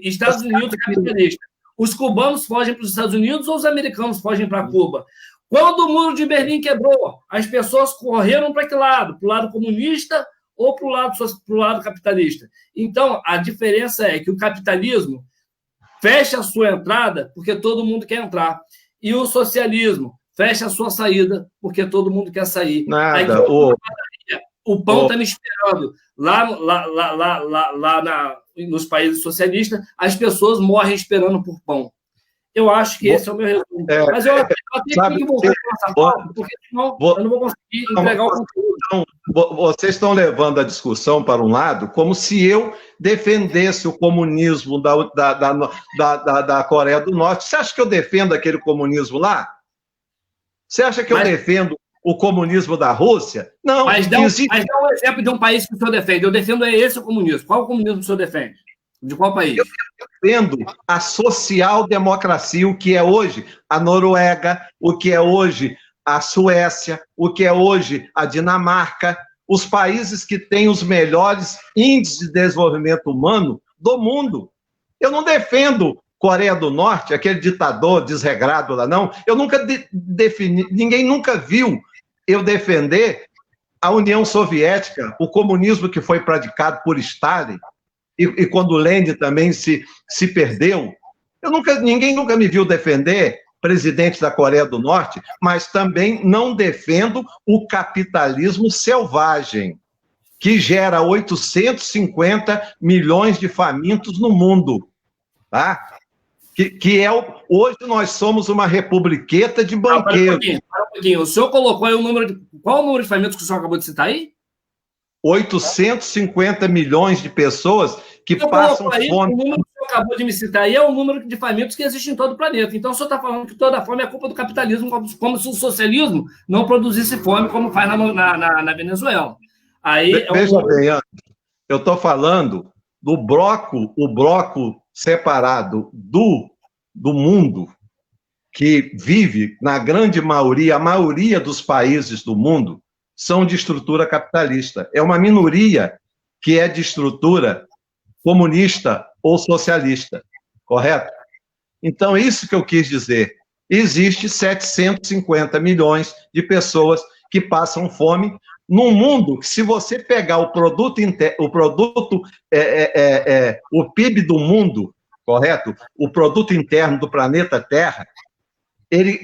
Speaker 1: Estados Unidos capitalista. Os cubanos fogem para os Estados Unidos ou os americanos fogem para Cuba? Quando o muro de Berlim quebrou, as pessoas correram para que lado? Para o lado comunista ou para o lado capitalista? Então, a diferença é que o capitalismo fecha a sua entrada porque todo mundo quer entrar. E o socialismo fecha a sua saída porque todo mundo quer sair.
Speaker 3: Nada.
Speaker 1: O pão está me esperando. Lá nos países socialistas, as pessoas morrem esperando por pão. Eu acho que esse é o meu resumo. Mas eu tenho que voltar para essa pauta, porque senão eu não vou conseguir entregar o conteúdo.
Speaker 3: Vocês estão levando a discussão para um lado como se eu defendesse o comunismo da Coreia do Norte. Você acha que eu defendo aquele comunismo lá? Você acha que eu defendo o comunismo da Rússia? Não.
Speaker 1: Mas dá um exemplo de um país que o senhor defende. Eu defendo esse comunismo. Qual comunismo o senhor defende? De qual país?
Speaker 3: Eu defendo a social-democracia, o que é hoje a Noruega, o que é hoje a Suécia, o que é hoje a Dinamarca, os países que têm os melhores índices de desenvolvimento humano do mundo. Eu não defendo Coreia do Norte, aquele ditador desregrado lá, não. Eu nunca defini, ninguém nunca viu eu defender a União Soviética, o comunismo que foi praticado por Stalin, e quando Lenin também se perdeu. Ninguém nunca me viu defender presidente da Coreia do Norte, mas também não defendo o capitalismo selvagem, que gera 850 milhões de famintos no mundo, tá? Hoje nós somos uma republiqueta de banqueiros.
Speaker 1: Para um pouquinho. O senhor colocou aí o número qual o número de famintos que o senhor acabou de citar aí?
Speaker 3: 850 milhões de pessoas que passam fome.
Speaker 1: O número que o senhor acabou de me citar aí é o número de famintos que existe em todo o planeta. Então o senhor está falando que toda a fome é culpa do capitalismo, como se o socialismo não produzisse fome, como faz na Venezuela.
Speaker 3: Veja bem, eu estou falando do o bloco separado do mundo, que vive, na grande maioria, a maioria dos países do mundo, são de estrutura capitalista. É uma minoria que é de estrutura comunista ou socialista, correto? Então, isso que eu quis dizer. Existe 750 milhões de pessoas que passam fome num mundo que, se você pegar o PIB do mundo, correto? O produto interno do planeta Terra,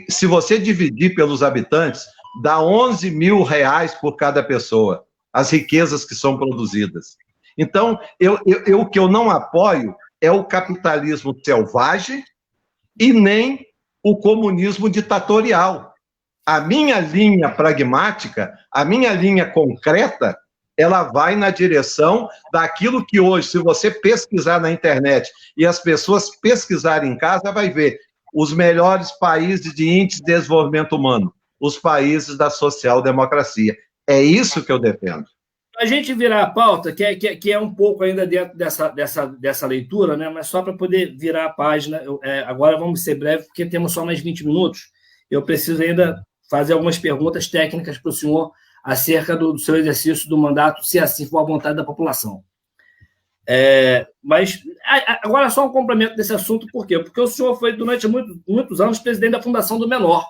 Speaker 3: se você dividir pelos habitantes, dá 11 mil reais por cada pessoa, as riquezas que são produzidas. Então, o que eu não apoio é o capitalismo selvagem e nem o comunismo ditatorial. A minha linha pragmática, a minha linha concreta, ela vai na direção daquilo que hoje, se você pesquisar na internet e as pessoas pesquisarem em casa, vai ver os melhores países de índice de desenvolvimento humano, os países da social-democracia. É isso que eu defendo.
Speaker 1: A gente virar a pauta, que é um pouco ainda dentro dessa leitura, né? Mas só para poder virar a página. Agora vamos ser breves, porque temos só mais 20 minutos. Eu preciso ainda fazer algumas perguntas técnicas para o senhor acerca do seu exercício do mandato, se assim for a vontade da população. Mas agora só um complemento desse assunto, por quê? Porque o senhor foi, durante muitos anos, presidente da Fundação do Menor.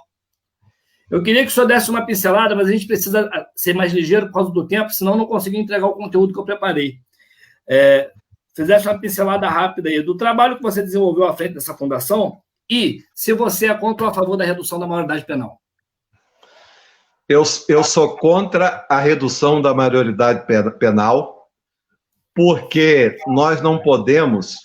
Speaker 1: Eu queria que o senhor desse uma pincelada, mas a gente precisa ser mais ligeiro por causa do tempo, senão não consigo entregar o conteúdo que eu preparei. Fizesse uma pincelada rápida aí do trabalho que você desenvolveu à frente dessa fundação e se você é contra ou a favor da redução da maioridade penal.
Speaker 3: Eu sou contra a redução da maioridade penal, porque nós não podemos,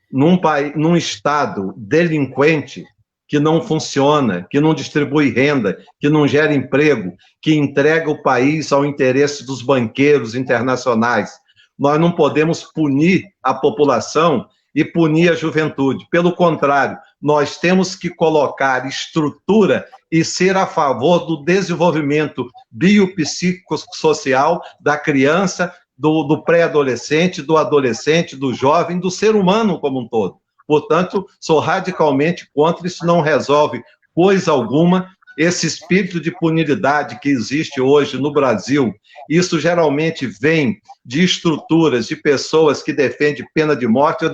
Speaker 3: num Estado delinquente, que não funciona, que não distribui renda, que não gera emprego, que entrega o país ao interesse dos banqueiros internacionais. Nós não podemos punir a população e punir a juventude. Pelo contrário, nós temos que colocar estrutura e ser a favor do desenvolvimento biopsicossocial da criança, do pré-adolescente, do adolescente, do jovem, do ser humano como um todo. Portanto, sou radicalmente contra, isso não resolve coisa alguma. Esse espírito de punilidade que existe hoje no Brasil, isso geralmente vem de estruturas, de pessoas que defendem pena de morte. Eu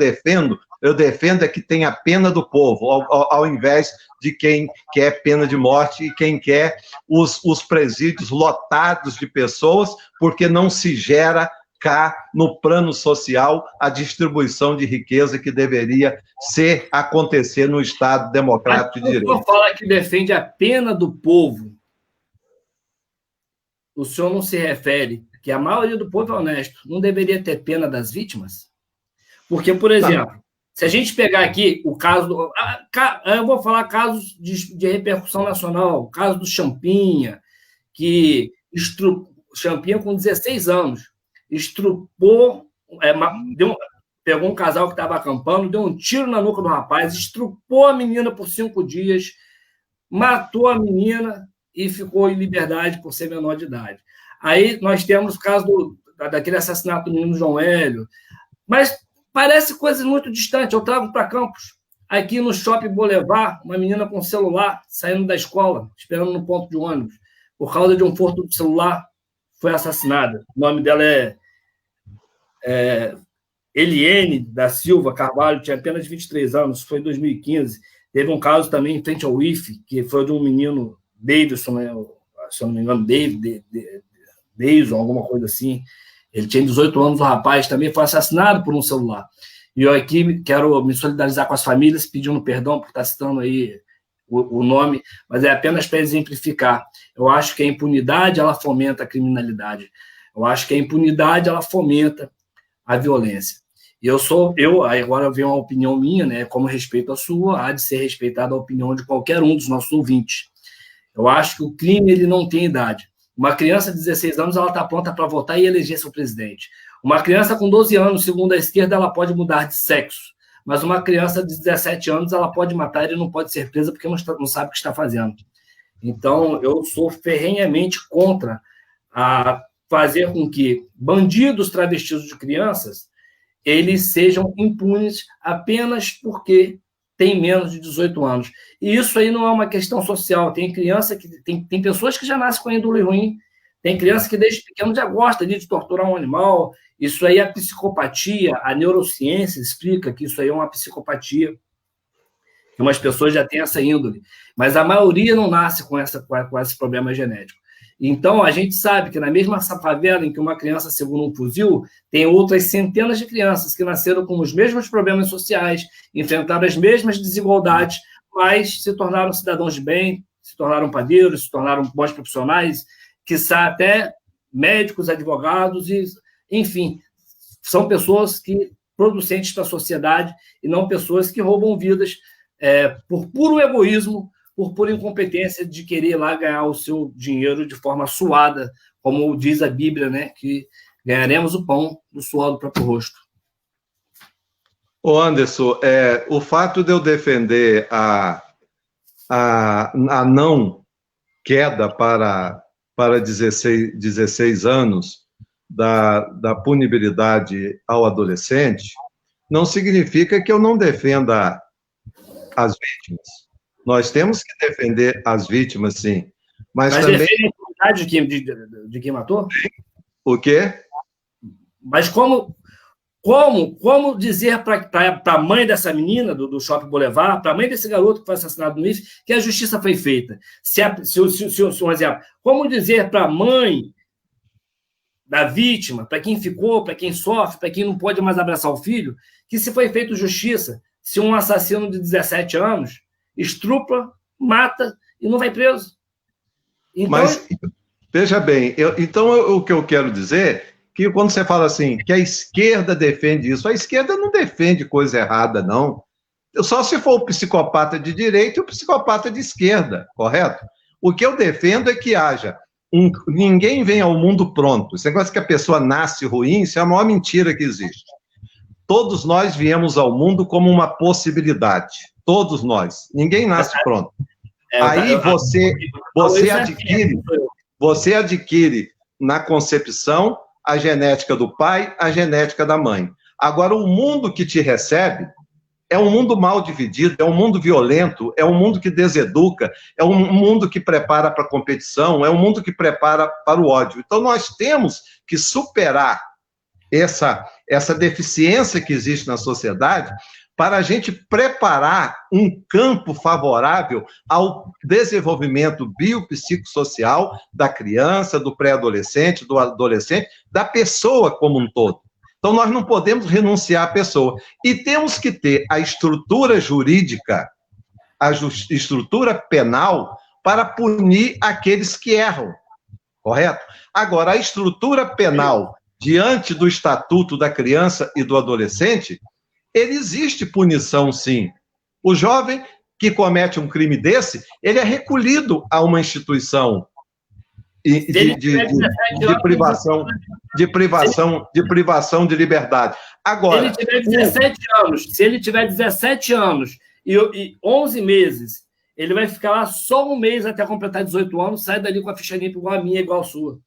Speaker 3: defendo é que tenha pena do povo, ao invés de quem quer pena de morte e quem quer os presídios lotados de pessoas, porque não se gera cá no plano social a distribuição de riqueza que deveria acontecer no Estado democrático de direito.
Speaker 1: O senhor fala que defende a pena do povo. O senhor não se refere que a maioria do povo é honesto, não deveria ter pena das vítimas? Porque, por exemplo, se a gente pegar aqui o caso eu vou falar casos de repercussão nacional, o caso do Champinha, que Champinha com 16 anos, estrupou, pegou um casal que estava acampando, deu um tiro na nuca do rapaz, estrupou a menina por 5 dias, matou a menina e ficou em liberdade por ser menor de idade. Aí nós temos o caso daquele assassinato do menino João Hélio, mas parece coisa muito distante. Eu trago para Campos, aqui no Shopping Boulevard, uma menina com celular saindo da escola, esperando no ponto de ônibus, por causa de um furto do celular, foi assassinada. O nome dela é Eliene da Silva Carvalho, tinha apenas 23 anos, foi em 2015. Teve um caso também em frente ao IFE, que foi de um menino, Davidson, né? Se eu não me engano, Davidson, alguma coisa assim. Ele tinha 18 anos, o rapaz também foi assassinado por um celular. E eu aqui quero me solidarizar com as famílias, pedindo perdão por estar citando aí o nome, mas é apenas para exemplificar. Eu acho que a impunidade, ela fomenta a criminalidade. Eu acho que a impunidade, ela fomenta a violência. E agora vem uma opinião minha, né, como respeito à sua, há de ser respeitada a opinião de qualquer um dos nossos ouvintes. Eu acho que o crime, ele não tem idade. Uma criança de 16 anos, ela está pronta para votar e eleger seu presidente. Uma criança com 12 anos, segundo a esquerda, ela pode mudar de sexo. Mas uma criança de 17 anos, ela pode matar e não pode ser presa porque não sabe o que está fazendo. Então, eu sou ferrenhamente contra a fazer com que bandidos travestidos de crianças, eles sejam impunes apenas porque têm menos de 18 anos. E isso aí não é uma questão social. Tem criança tem pessoas que já nascem com índole ruim, tem criança que desde pequeno já gosta de torturar um animal. Isso aí é psicopatia. A neurociência explica que isso aí é uma psicopatia, que umas pessoas já têm essa índole. Mas a maioria não nasce com esse problema genético. Então, a gente sabe que na mesma favela em que uma criança segura um fuzil, tem outras centenas de crianças que nasceram com os mesmos problemas sociais, enfrentaram as mesmas desigualdades, mas se tornaram cidadãos de bem, se tornaram padeiros, se tornaram bons profissionais, quiçá até médicos, advogados, enfim, são pessoas producentes para a sociedade e não pessoas que roubam vidas por puro egoísmo, por pura incompetência de querer lá ganhar o seu dinheiro de forma suada, como diz a Bíblia, né, que ganharemos o pão do suor do próprio rosto.
Speaker 3: Ô Anderson, o fato de eu defender a não queda para 16 anos da punibilidade ao adolescente não significa que eu não defenda as vítimas. Nós temos que defender as vítimas, sim. Mas também...
Speaker 1: defende a impunidade de quem matou?
Speaker 3: O quê?
Speaker 1: Mas como dizer para a mãe dessa menina do Shopping Boulevard, para a mãe desse garoto que foi assassinado no IF, que a justiça foi feita? Um exemplo, como dizer para a mãe da vítima, para quem ficou, para quem sofre, para quem não pode mais abraçar o filho, que se foi feito justiça, se um assassino de 17 anos estrupla, mata e não vai preso? Então...
Speaker 3: Mas, veja bem, o que eu quero dizer... que quando você fala assim, que a esquerda defende isso, a esquerda não defende coisa errada, não. Só se for o psicopata de direita e o psicopata de esquerda, correto? O que eu defendo é que haja ninguém vem ao mundo pronto. Esse negócio que a pessoa nasce ruim, isso é a maior mentira que existe. Todos nós viemos ao mundo como uma possibilidade. Todos nós. Ninguém nasce pronto. Aí você adquire na concepção a genética do pai, a genética da mãe. Agora, o mundo que te recebe é um mundo mal dividido, é um mundo violento, é um mundo que deseduca, é um mundo que prepara para a competição, é um mundo que prepara para o ódio. Então, nós temos que superar essa deficiência que existe na sociedade para a gente preparar um campo favorável ao desenvolvimento biopsicossocial da criança, do pré-adolescente, do adolescente, da pessoa como um todo. Então, nós não podemos renunciar à pessoa. E temos que ter a estrutura jurídica, a estrutura penal, para punir aqueles que erram, correto? Agora, a estrutura penal, diante do Estatuto da Criança e do Adolescente, ele existe punição, sim. O jovem que comete um crime desse, ele é recolhido a uma instituição de privação de liberdade. Agora,
Speaker 1: se ele tiver 17 anos e 11 meses, ele vai ficar lá só um mês até completar 18 anos, sai dali com a ficha limpa igual a minha, igual a sua.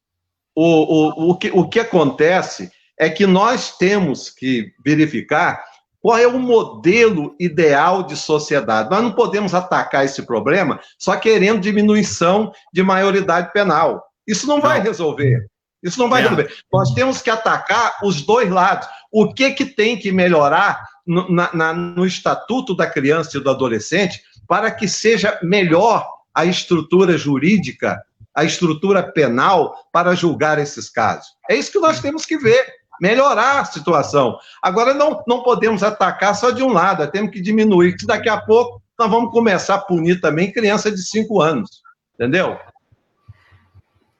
Speaker 3: O que acontece é que nós temos que verificar qual é o modelo ideal de sociedade. Nós não podemos atacar esse problema só querendo diminuição de maioridade penal. Isso não vai resolver. Isso não vai resolver. Nós temos que atacar os dois lados. O que tem que melhorar no Estatuto da Criança e do Adolescente para que seja melhor a estrutura jurídica, a estrutura penal para julgar esses casos. É isso que nós temos que ver. Melhorar a situação. Agora, não podemos atacar só de um lado, temos que diminuir, que daqui a pouco nós vamos começar a punir também criança de 5 anos. Entendeu?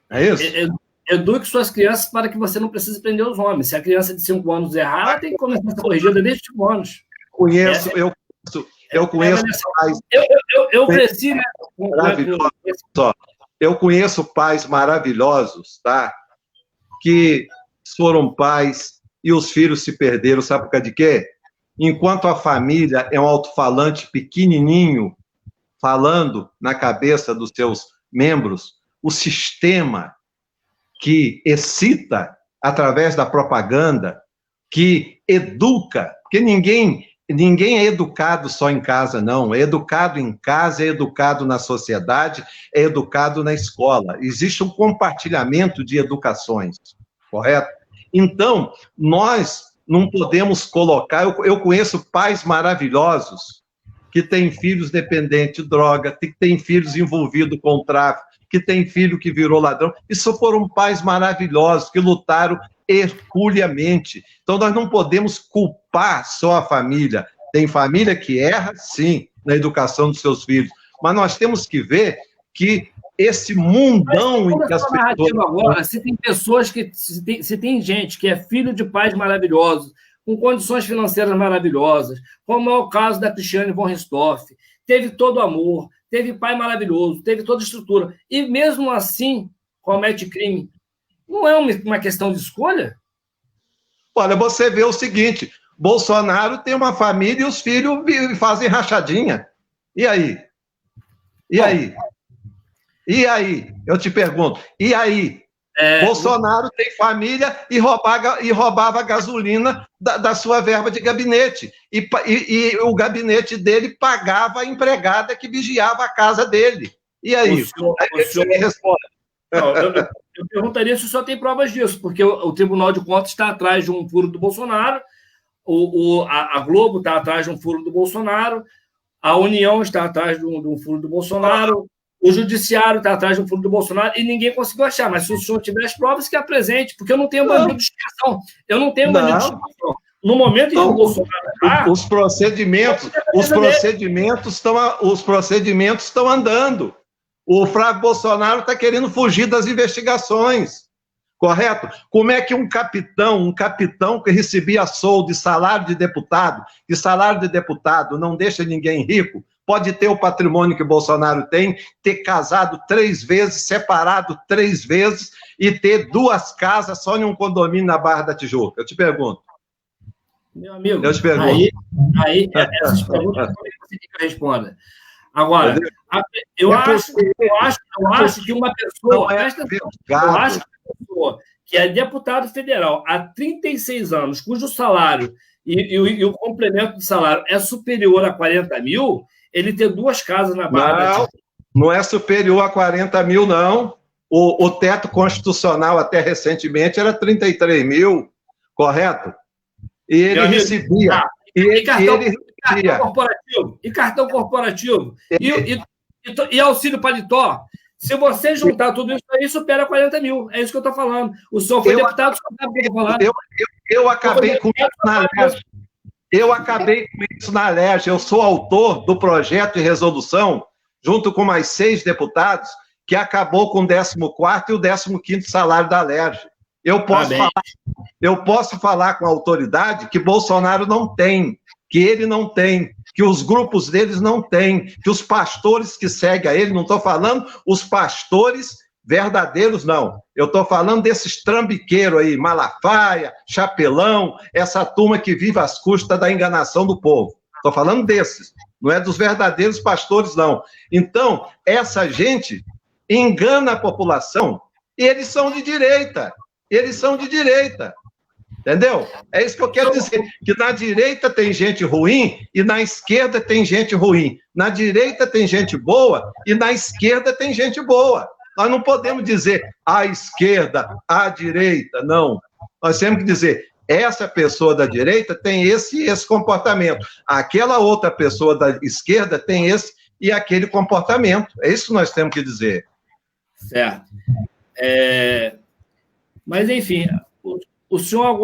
Speaker 3: É isso?
Speaker 1: Eduque suas crianças para que você não precise prender os homens. Se a criança de 5 anos errar, ela tem que começar a ser corrigida desde 5 anos.
Speaker 3: Eu conheço pais...
Speaker 1: Eu cresci, né?
Speaker 3: Eu conheço pais maravilhosos, tá? Que foram pais e os filhos se perderam, sabe por causa de quê? Enquanto a família é um alto-falante pequenininho, falando na cabeça dos seus membros, o sistema que excita através da propaganda, que educa, porque ninguém é educado só em casa, não. É educado em casa, é educado na sociedade, é educado na escola. Existe um compartilhamento de educações. Correto? Então, nós não podemos colocar... Eu conheço pais maravilhosos que têm filhos dependentes de droga, que têm filhos envolvidos com o tráfico, que têm filho que virou ladrão. Isso foram pais maravilhosos que lutaram herculeamente. Então, nós não podemos culpar só a família. Tem família que erra, sim, na educação dos seus filhos. Mas nós temos que ver que esse mundão em que as pessoas...
Speaker 1: Agora, se tem gente que é filho de pais maravilhosos, com condições financeiras maravilhosas, como é o caso da Cristiane von Richthofen, teve todo amor, teve pai maravilhoso, teve toda estrutura, e mesmo assim comete crime. Não é uma questão de escolha?
Speaker 3: Olha, você vê o seguinte, Bolsonaro tem uma família e os filhos fazem rachadinha. E aí? E aí? E aí? Eu te pergunto, e aí? Bolsonaro tem família e roubava a gasolina da sua verba de gabinete. E o gabinete dele pagava a empregada que vigiava a casa dele. E aí? O senhor responde.
Speaker 1: Não, eu perguntaria se o senhor tem provas disso, porque o Tribunal de Contas está atrás de um furo do Bolsonaro, a Globo está atrás de um furo do Bolsonaro, a União está atrás de um furo do Bolsonaro, o Judiciário está atrás de um furo do Bolsonaro e ninguém conseguiu achar. Mas se o senhor tiver as provas, que apresente, porque eu não tenho bandido de estimação. Eu não tenho bandido de estimação. No momento em que o Bolsonaro...
Speaker 3: Os procedimentos estão andando. O Flávio Bolsonaro está querendo fugir das investigações, correto? Como é que um capitão que recebia soldo de salário de deputado, e salário de deputado não deixa ninguém rico, pode ter o patrimônio que o Bolsonaro tem, ter casado 3 vezes, separado 3 vezes e ter 2 casas só em um condomínio na Barra da Tijuca? Eu te pergunto.
Speaker 1: Meu amigo,
Speaker 3: eu te pergunto.
Speaker 1: Aí essas perguntas como é que você quer que eu responda? Agora, eu acho que uma pessoa que é deputado federal há 36 anos, cujo salário e o complemento de salário é superior a 40 mil, ele ter 2 casas na Barra.
Speaker 3: Não é superior a 40 mil, não. O teto constitucional até recentemente era 33 mil, correto? E ele recebia.
Speaker 1: Cartão corporativo. E auxílio paletó. Se você juntar tudo isso aí, supera 40 mil. É isso que eu estou falando. O senhor foi deputado, o senhor sabe o que eu estou falando.
Speaker 3: Eu acabei com isso na LERJ. Eu acabei com isso na LERJ. Eu sou autor do projeto de resolução, junto com mais 6 deputados, que acabou com o 14º e o 15º salário da LERJ. Eu posso falar com a autoridade que Bolsonaro não tem, que ele não tem, que os grupos deles não têm, que os pastores que seguem a ele, não estou falando os pastores verdadeiros, não. Eu estou falando desses trambiqueiros aí, Malafaia, Chapelão, essa turma que vive às custas da enganação do povo. Estou falando desses, não é dos verdadeiros pastores, não. Então, essa gente engana a população e eles são de direita. Entendeu? É isso que eu quero dizer, que na direita tem gente ruim e na esquerda tem gente ruim. Na direita tem gente boa e na esquerda tem gente boa. Nós não podemos dizer a esquerda, a direita, não. Nós temos que dizer, essa pessoa da direita tem esse comportamento. Aquela outra pessoa da esquerda tem esse e aquele comportamento. É isso que nós temos que dizer.
Speaker 1: Certo. Mas, enfim... O senhor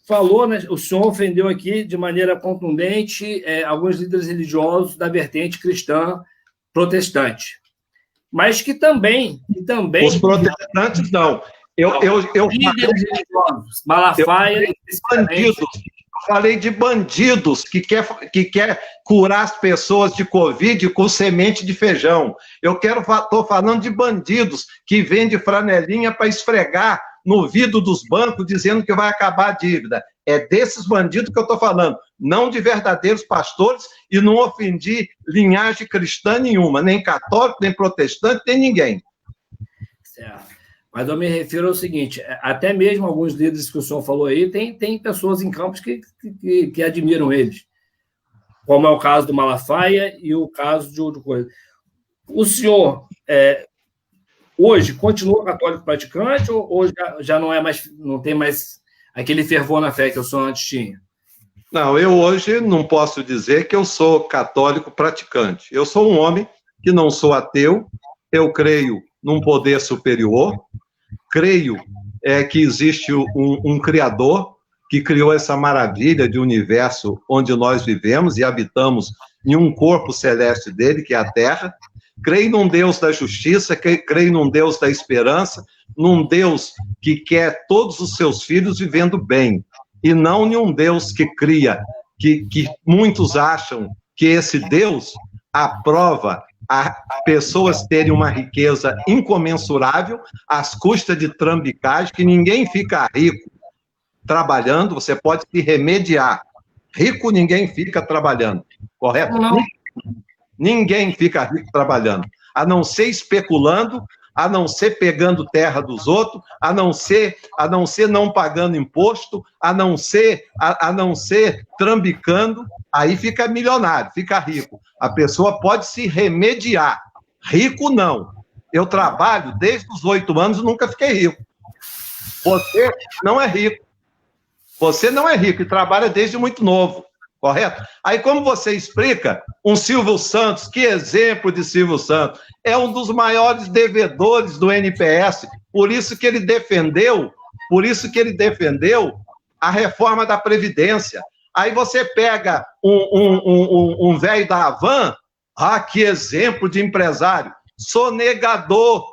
Speaker 1: falou, né? O senhor ofendeu aqui de maneira contundente alguns líderes religiosos da vertente cristã protestante, mas que também...
Speaker 3: Os protestantes, não.
Speaker 1: Líderes religiosos, Malafaia...
Speaker 3: Falei de bandidos que quer curar as pessoas de Covid com semente de feijão. Estou falando de bandidos que vendem franelinha para esfregar no vidro dos bancos, dizendo que vai acabar a dívida. É desses bandidos que eu estou falando, não de verdadeiros pastores, e não ofendi linhagem cristã nenhuma, nem católico, nem protestante, nem ninguém.
Speaker 1: Certo. Mas eu me refiro ao seguinte, até mesmo alguns líderes que o senhor falou aí, tem pessoas em Campos que admiram eles, como é o caso do Malafaia e o caso de outra coisa. O senhor... hoje continua católico praticante ou já não tem mais aquele fervor na fé que o senhor antes tinha?
Speaker 3: Não, eu hoje não posso dizer que eu sou católico praticante. Eu sou um homem que não sou ateu, eu creio num poder superior, creio que existe um Criador que criou essa maravilha de universo onde nós vivemos e habitamos em um corpo celeste dele, que é a Terra. Creio num Deus da justiça, creio num Deus da esperança, num Deus que quer todos os seus filhos vivendo bem, e não em um Deus que cria, que muitos acham que esse Deus aprova a pessoas terem uma riqueza incomensurável às custas de trambicagem, que ninguém fica rico trabalhando, você pode se remediar. Rico ninguém fica trabalhando, correto?
Speaker 1: Não.
Speaker 3: Ninguém fica rico trabalhando, a não ser especulando, a não ser pegando terra dos outros, a não ser não pagando imposto, a não ser trambicando, aí fica milionário, fica rico. A pessoa pode se remediar. Rico não. Eu trabalho desde os 8 anos e nunca fiquei rico. Você não é rico. Você não é rico e trabalha desde muito novo, correto? Aí como você explica um Silvio Santos, que exemplo de Silvio Santos, é um dos maiores devedores do NPS, por isso que ele defendeu a reforma da Previdência. Aí você pega um velho da Havan, que exemplo de empresário, sonegador,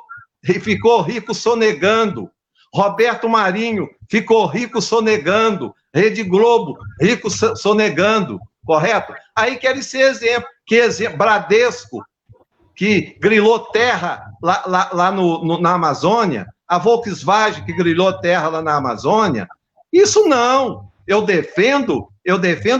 Speaker 3: e ficou rico sonegando. Roberto Marinho ficou rico sonegando. Rede Globo, rico sonegando, correto? Aí querem ser exemplo. Que exemplo? Bradesco, que grilou terra lá na Amazônia, a Volkswagen, que grilou terra lá na Amazônia. Isso não. Eu defendo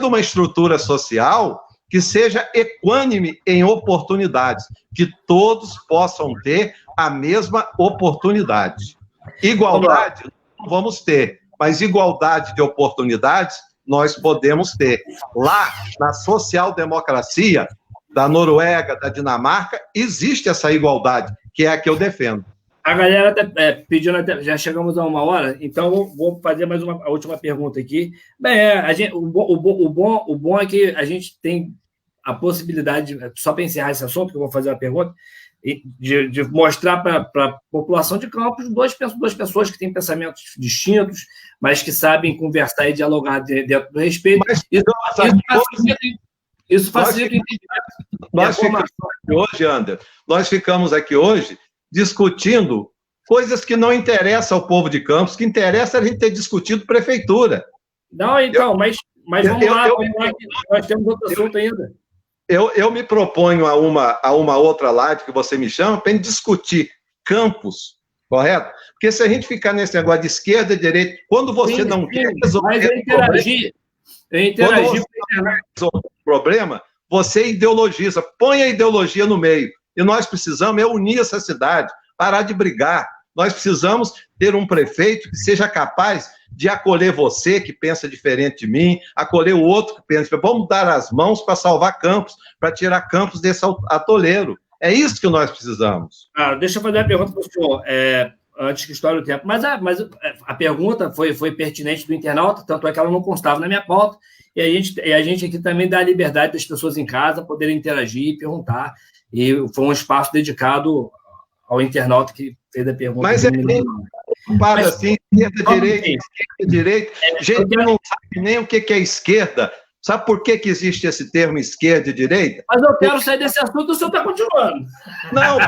Speaker 3: uma estrutura social que seja equânime em oportunidades, que todos possam ter a mesma oportunidade. Igualdade não vamos ter, mas igualdade de oportunidades nós podemos ter. Lá, na social-democracia da Noruega, da Dinamarca, existe essa igualdade, que é a que eu defendo.
Speaker 1: A galera está pedindo, já chegamos a 1 hora, então vou fazer mais a última pergunta aqui. Bem, o bom é que a gente tem a possibilidade, só para encerrar esse assunto, que eu vou fazer uma pergunta, de mostrar para a população de Campos duas pessoas que têm pensamentos distintos, mas que sabem conversar e dialogar dentro do respeito. Isso facilita o entendimento.
Speaker 3: Nós ficamos aqui hoje, Ander, nós ficamos aqui hoje discutindo coisas que não interessam ao povo de Campos, que interessa a gente ter discutido prefeitura.
Speaker 1: Não, então, mas vamos lá, nós temos outro assunto ainda.
Speaker 3: Eu me proponho a uma outra live que você me chama para discutir Campos, correto? Porque se a gente ficar nesse negócio de esquerda e direita, quando você não quer resolver o problema, você ideologiza, põe a ideologia no meio. E nós precisamos unir essa cidade, parar de brigar. Nós precisamos ter um prefeito que seja capaz de acolher você, que pensa diferente de mim, acolher o outro que pensa. Vamos dar as mãos para salvar Campos, para tirar Campos desse atoleiro. É isso que nós precisamos.
Speaker 1: Deixa eu fazer uma pergunta para o senhor, antes que estoure o tempo. Mas a pergunta foi pertinente do internauta, tanto é que ela não constava na minha pauta, e a gente aqui também dá a liberdade das pessoas em casa poderem interagir e perguntar. E foi um espaço dedicado ao internauta que fez a pergunta.
Speaker 3: Mas assim, esquerda, direita. Gente que não sabe nem o que é esquerda. Sabe por que existe esse termo esquerda e direita?
Speaker 1: Mas eu quero sair desse assunto, o senhor está continuando.
Speaker 3: Não,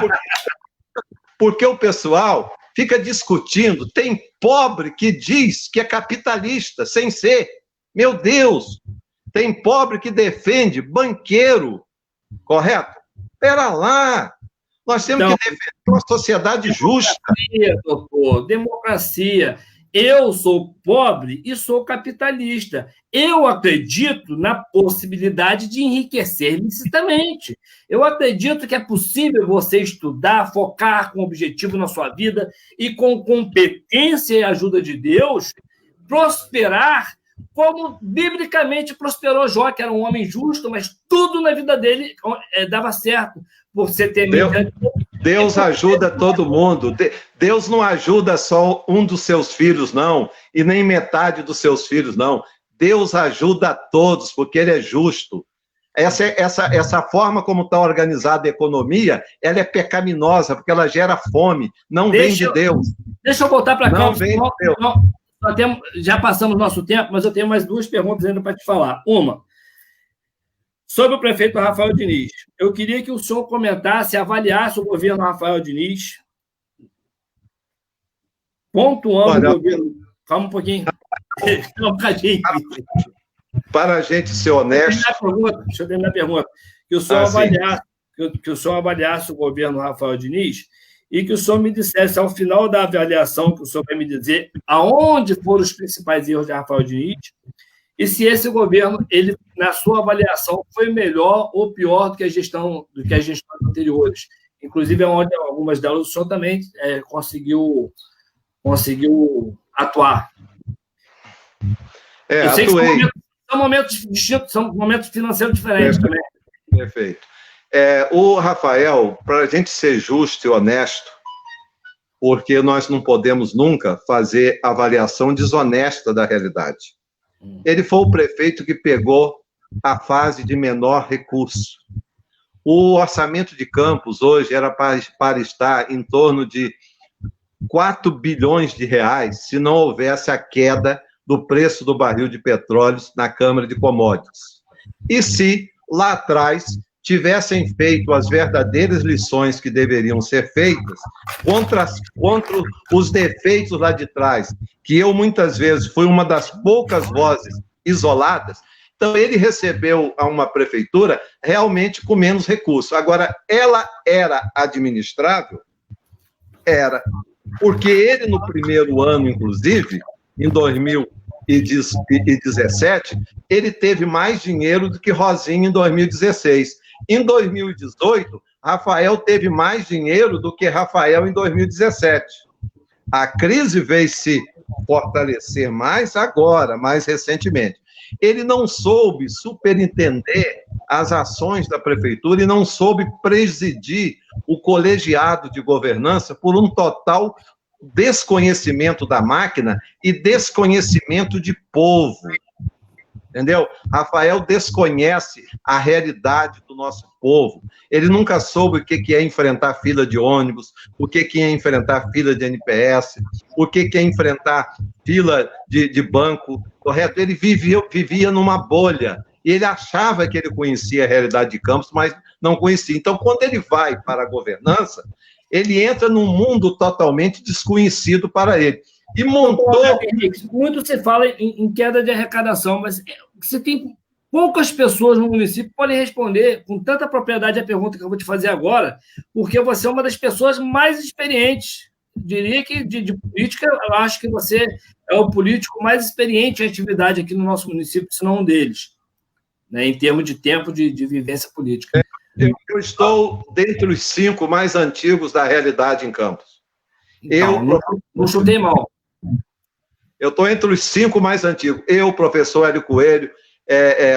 Speaker 3: porque o pessoal fica discutindo. Tem pobre que diz que é capitalista, sem ser. Meu Deus! Tem pobre que defende banqueiro, correto? Espera lá! Nós temos que defender uma sociedade justa.
Speaker 1: Doutor, democracia. Eu sou pobre e sou capitalista. Eu acredito na possibilidade de enriquecer licitamente. Eu acredito que é possível você estudar, focar com objetivo na sua vida e com competência e ajuda de Deus, prosperar como biblicamente prosperou Jó, que era um homem justo, mas tudo na vida dele dava certo. Por você ter
Speaker 3: Deus ajuda todo mundo. Deus não ajuda só um dos seus filhos, não, e nem metade dos seus filhos, não. Deus ajuda a todos, porque Ele é justo. Essa forma como está organizada a economia, ela é pecaminosa, porque ela gera fome, não vem de Deus.
Speaker 1: Deixa eu voltar para cá.
Speaker 3: Não vem de Deus.
Speaker 1: Já passamos nosso tempo, mas eu tenho mais 2 perguntas ainda para te falar. Uma, sobre o prefeito Rafael Diniz. Eu queria que o senhor comentasse, avaliasse o governo Rafael Diniz, pontuando o governo. Calma um pouquinho.
Speaker 3: Para a gente ser honesto.
Speaker 1: Deixa eu terminar a pergunta. Que o senhor avaliasse o governo Rafael Diniz e que o senhor me dissesse, ao final da avaliação, que o senhor vai me dizer aonde foram os principais erros de Rafael Diniz e se esse governo, ele, na sua avaliação, foi melhor ou pior do que as gestões anteriores, inclusive onde algumas delas o senhor também conseguiu atuar.
Speaker 3: Eu sei
Speaker 1: atuei. Que são momentos distintos, são momentos financeiros diferentes também.
Speaker 3: Perfeito. O Rafael, para a gente ser justo e honesto, porque nós não podemos nunca fazer avaliação desonesta da realidade. Ele foi o prefeito que pegou a fase de menor recurso. O orçamento de Campos hoje era para estar em torno de 4 bilhões de reais se não houvesse a queda do preço do barril de petróleo na Câmara de Commodities. E se, lá atrás, tivessem feito as verdadeiras lições que deveriam ser feitas contra os defeitos lá de trás, que eu, muitas vezes, fui uma das poucas vozes isoladas, então ele recebeu uma prefeitura realmente com menos recursos. Agora, ela era administrável? Era. Porque ele, no primeiro ano, inclusive, em 2017, ele teve mais dinheiro do que Rosinha em 2016. Em 2018, Rafael teve mais dinheiro do que Rafael em 2017. A crise veio se fortalecer mais agora, mais recentemente. Ele não soube superintender as ações da prefeitura e não soube presidir o colegiado de governança por um total desconhecimento da máquina e desconhecimento de povo. Entendeu? Rafael desconhece a realidade do nosso povo. Ele nunca soube o que é enfrentar fila de ônibus, o que é enfrentar fila de NPS, o que é enfrentar fila de banco, correto? Ele vivia numa bolha. E ele achava que ele conhecia a realidade de Campos, mas não conhecia. Então, quando ele vai para a governança, ele entra num mundo totalmente desconhecido para ele. E montou...
Speaker 1: Muito se fala em queda de arrecadação, mas você tem poucas pessoas no município que podem responder com tanta propriedade a pergunta que eu vou te fazer agora, porque você é uma das pessoas mais experientes. Diria que de política, eu acho que você é o político mais experiente em atividade aqui no nosso município, se não um deles, né, em termos de tempo de vivência política.
Speaker 3: Eu estou dentre os 5 mais antigos da realidade em Campos.
Speaker 1: Então, não chutei mal.
Speaker 3: Eu estou entre os 5 mais antigos. Eu, professor Hélio Coelho,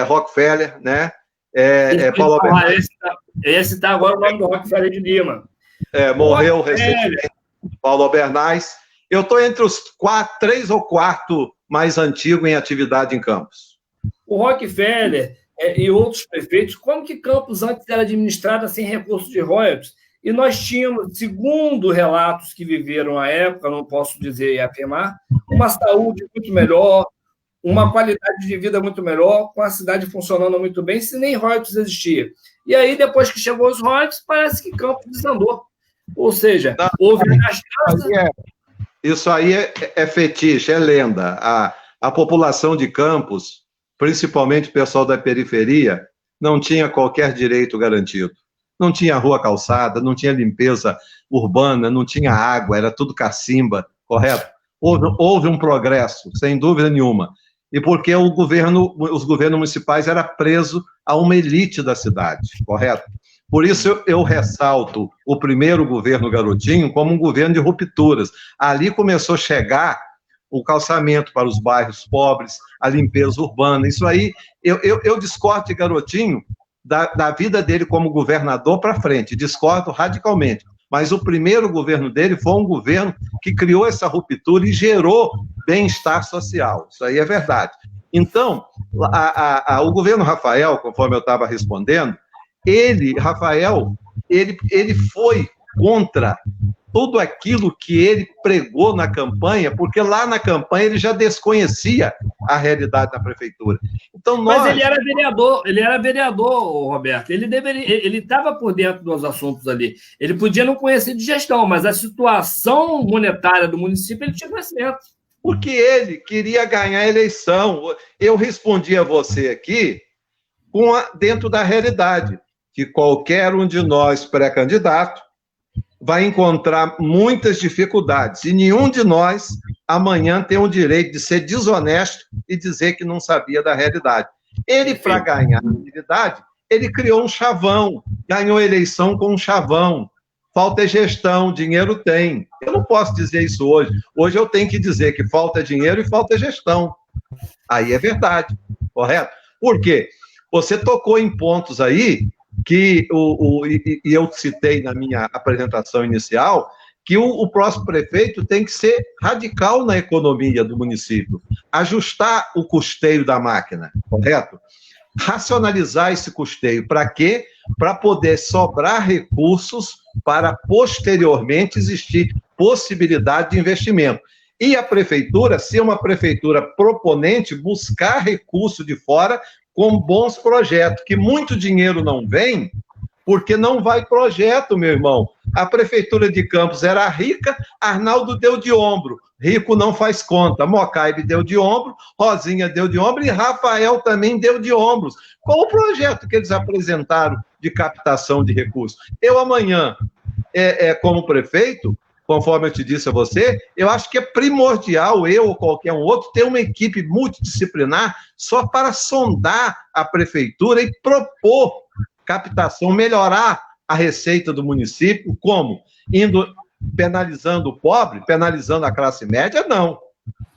Speaker 3: Rockefeller, né? Paulo Bernardes.
Speaker 1: Esse está agora o nome do Rockefeller de Lima.
Speaker 3: Morreu recentemente. Paulo Bernardes. Eu estou entre os 3 ou 4 mais antigos em atividade em Campos.
Speaker 1: O Rockefeller e outros prefeitos, como que Campos antes era administrada sem recursos de royalties? E nós tínhamos, segundo relatos que viveram à época, não posso dizer e afirmar, uma saúde muito melhor, uma qualidade de vida muito melhor, com a cidade funcionando muito bem, se nem royalties existia. E aí, depois que chegou os royalties, parece que Campos desandou. Ou seja, houve gastança...
Speaker 3: Isso aí é fetiche, é lenda. A população de Campos, principalmente o pessoal da periferia, não tinha qualquer direito garantido. Não tinha rua calçada, não tinha limpeza urbana, não tinha água, era tudo cacimba, correto? Houve um progresso, sem dúvida nenhuma. E porque os governos municipais eram presos a uma elite da cidade, correto? Por isso eu ressalto o primeiro governo Garotinho como um governo de rupturas. Ali começou a chegar o calçamento para os bairros pobres, a limpeza urbana. Isso aí, eu discordo de Garotinho da vida dele como governador para frente, discordo radicalmente. Mas o primeiro governo dele foi um governo que criou essa ruptura e gerou bem-estar social. Isso aí é verdade. Então, o governo Rafael, conforme eu estava respondendo, Rafael foi contra tudo aquilo que ele pregou na campanha, porque lá na campanha ele já desconhecia a realidade da prefeitura. Então,
Speaker 1: Mas ele era vereador, Roberto. Ele estava por dentro dos assuntos ali. Ele podia não conhecer de gestão, mas a situação monetária do município ele tinha conhecimento.
Speaker 3: Porque ele queria ganhar a eleição. Eu respondi a você aqui dentro da realidade, que qualquer um de nós pré-candidato vai encontrar muitas dificuldades, e nenhum de nós amanhã tem o direito de ser desonesto e dizer que não sabia da realidade. Ele, para ganhar a realidade, ele criou um chavão, ganhou a eleição com um chavão, falta gestão, dinheiro tem. Eu não posso dizer isso hoje. Hoje eu tenho que dizer que falta dinheiro e falta gestão. Aí é verdade, correto? Por quê? Você tocou em pontos aí que e eu citei na minha apresentação inicial, que o próximo prefeito tem que ser radical na economia do município, ajustar o custeio da máquina, correto? Racionalizar esse custeio. Para quê? Para poder sobrar recursos para posteriormente existir possibilidade de investimento. E a prefeitura, ser uma prefeitura proponente, buscar recurso de fora com bons projetos, que muito dinheiro não vem, porque não vai projeto, meu irmão. A prefeitura de Campos era rica, Arnaldo deu de ombro, Rico não faz conta, Mocaibe deu de ombro, Rosinha deu de ombro e Rafael também deu de ombros. Qual o projeto que eles apresentaram de captação de recursos? Eu amanhã, como prefeito, conforme eu te disse a você, eu acho que é primordial eu ou qualquer um outro ter uma equipe multidisciplinar só para sondar a prefeitura e propor captação, melhorar a receita do município, como? Penalizando o pobre, penalizando a classe média, não.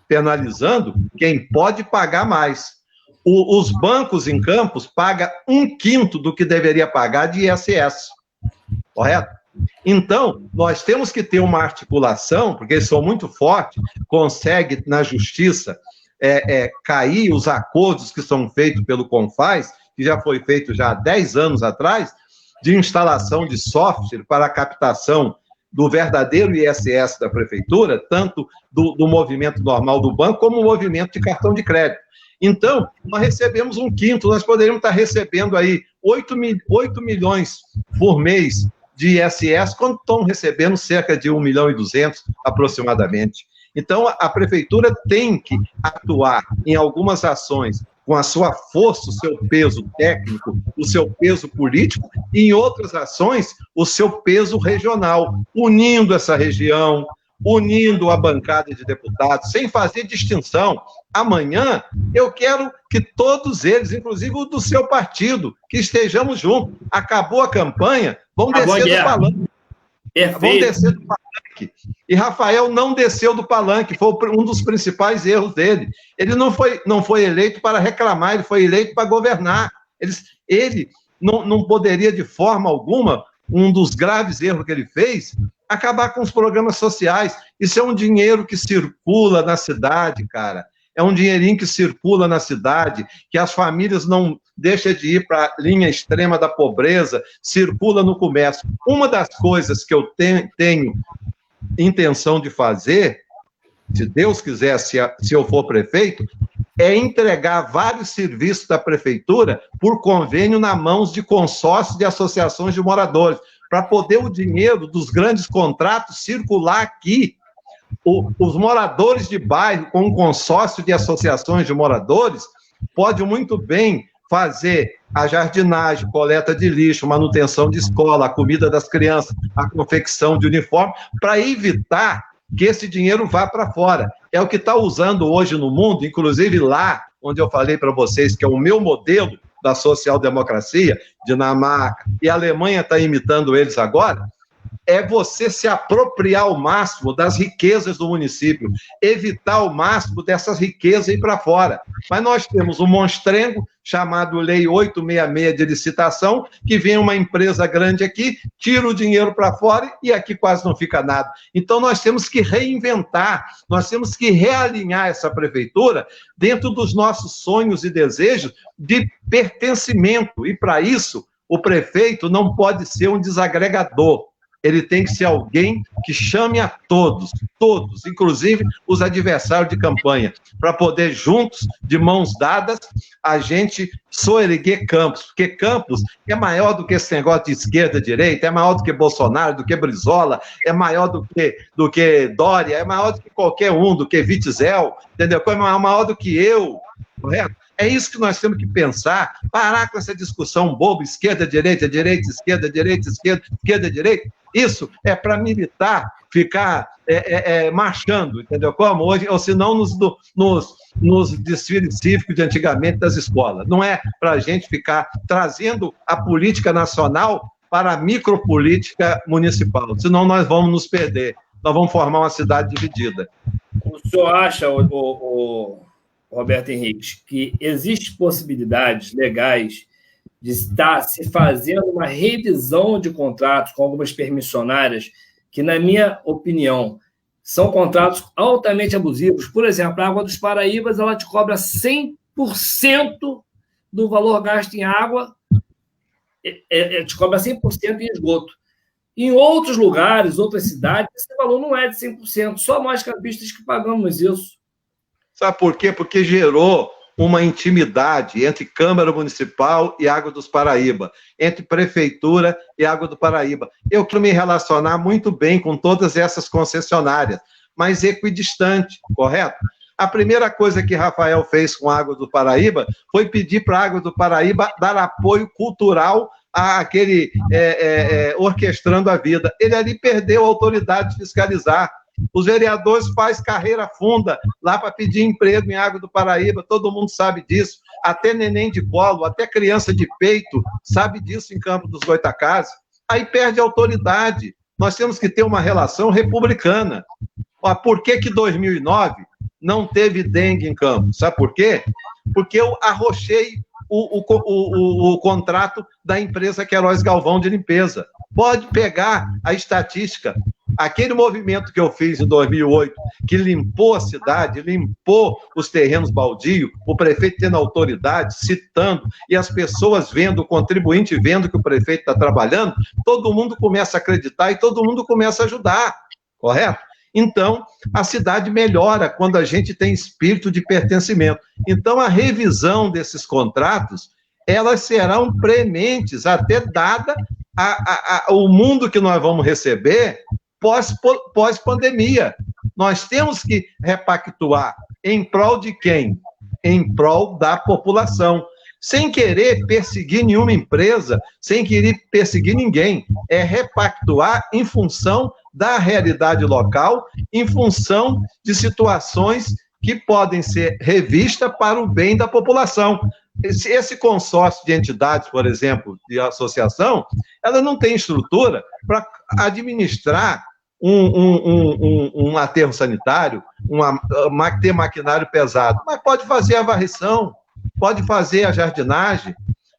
Speaker 3: Penalizando quem pode pagar mais. Os bancos em Campos pagam 1/5 do que deveria pagar de ISS, correto? Então, nós temos que ter uma articulação, porque eles são muito fortes, conseguem, na justiça, cair os acordos que são feitos pelo CONFAS, que já foi feito já há 10 anos atrás, de instalação de software para a captação do verdadeiro ISS da prefeitura, tanto do movimento normal do banco, como o movimento de cartão de crédito. Então, nós recebemos 1/5, nós poderíamos estar recebendo aí 8 milhões por mês de ISS, quando estão recebendo cerca de 1.200.000 aproximadamente. Então, a prefeitura tem que atuar em algumas ações com a sua força, o seu peso técnico, o seu peso político, e em outras ações, o seu peso regional, unindo essa região, unindo a bancada de deputados, sem fazer distinção. Amanhã, eu quero que todos eles, inclusive o do seu partido, que estejamos juntos. Acabou a campanha, vão descer do palanque. Vão descer do palanque. E Rafael não desceu do palanque, foi um dos principais erros dele. Ele não foi eleito para reclamar, ele foi eleito para governar. Ele não poderia, de forma alguma, um dos graves erros que ele fez, acabar com os programas sociais. Isso é um dinheiro que circula na cidade, cara. É um dinheirinho que circula na cidade, que as famílias não deixam de ir para a linha extrema da pobreza, circula no comércio. Uma das coisas que eu tenho intenção de fazer, se Deus quiser, se eu for prefeito, é entregar vários serviços da prefeitura por convênio na mãos de consórcios de associações de moradores, para poder o dinheiro dos grandes contratos circular aqui. Os moradores de bairro, com um consórcio de associações de moradores, pode muito bem fazer a jardinagem, coleta de lixo, manutenção de escola, a comida das crianças, a confecção de uniforme, para evitar que esse dinheiro vá para fora. É o que está usando hoje no mundo, inclusive lá, onde eu falei para vocês que é o meu modelo da social-democracia, Dinamarca, e a Alemanha está imitando eles agora, é você se apropriar ao máximo das riquezas do município, evitar ao máximo dessas riquezas ir para fora. Mas nós temos um monstrengo chamado Lei 866 de licitação, que vem uma empresa grande aqui, tira o dinheiro para fora e aqui quase não fica nada. Então nós temos que reinventar, nós temos que realinhar essa prefeitura dentro dos nossos sonhos e desejos de pertencimento. E para isso, o prefeito não pode ser um desagregador. Ele tem que ser alguém que chame a todos, inclusive os adversários de campanha, para poder juntos, de mãos dadas, a gente soerguer Campos, porque Campos é maior do que esse negócio de esquerda, direita, é maior do que Bolsonaro, do que Brizola, é maior do que Dória, é maior do que qualquer um, do que Witzel, entendeu? É maior do que eu, correto? É isso que nós temos que pensar, parar com essa discussão boba, esquerda, direita, esquerda, esquerda, direita. Isso é para militar ficar marchando, entendeu? Como hoje, ou se não nos desfiles cívicos de antigamente das escolas. Não é para a gente ficar trazendo a política nacional para a micropolítica municipal, senão nós vamos nos perder, nós vamos formar uma cidade dividida.
Speaker 1: O senhor acha, o Roberto Henrique, que existem possibilidades legais de estar se fazendo uma revisão de contratos com algumas permissionárias que, na minha opinião, são contratos altamente abusivos? Por exemplo, a Água dos Paraíbas, ela te cobra 100% do valor gasto em água, te cobra 100% em esgoto. Em outros lugares, outras cidades, esse valor não é de 100%, só nós campistas que pagamos isso.
Speaker 3: Sabe por quê? Porque gerou uma intimidade entre Câmara Municipal e Água dos Paraíba, entre Prefeitura e Água do Paraíba. Eu quero me relacionar muito bem com todas essas concessionárias, mas equidistante, correto? A primeira coisa que Rafael fez com a Água do Paraíba foi pedir para a Água do Paraíba dar apoio cultural àquele orquestrando a vida. Ele ali perdeu a autoridade de fiscalizar. Os vereadores fazem carreira funda lá para pedir emprego em Água do Paraíba, todo mundo sabe disso, até neném de colo, até criança de peito sabe disso em Campo dos Goytacazes. Aí perde a autoridade. Nós temos que ter uma relação republicana. Por que 2009 não teve dengue em Campos? Sabe por quê? Porque eu arrochei o contrato da empresa Queiroz Galvão de limpeza. Pode pegar a estatística. Aquele movimento que eu fiz em 2008, que limpou a cidade, limpou os terrenos baldios, o prefeito tendo autoridade, citando, e as pessoas vendo, o contribuinte vendo que o prefeito está trabalhando, todo mundo começa a acreditar e todo mundo começa a ajudar, correto? Então, a cidade melhora quando a gente tem espírito de pertencimento. Então, a revisão desses contratos, elas serão prementes, até dada o mundo que nós vamos receber pós-pandemia. Nós temos que repactuar em prol de quem? Em prol da população. Sem querer perseguir nenhuma empresa, sem querer perseguir ninguém. É repactuar em função da realidade local, em função de situações que podem ser revistas para o bem da população. Esse consórcio de entidades, por exemplo, de associação, ela não tem estrutura para administrar um aterro sanitário, ter maquinário pesado, mas pode fazer a varrição, pode fazer a jardinagem,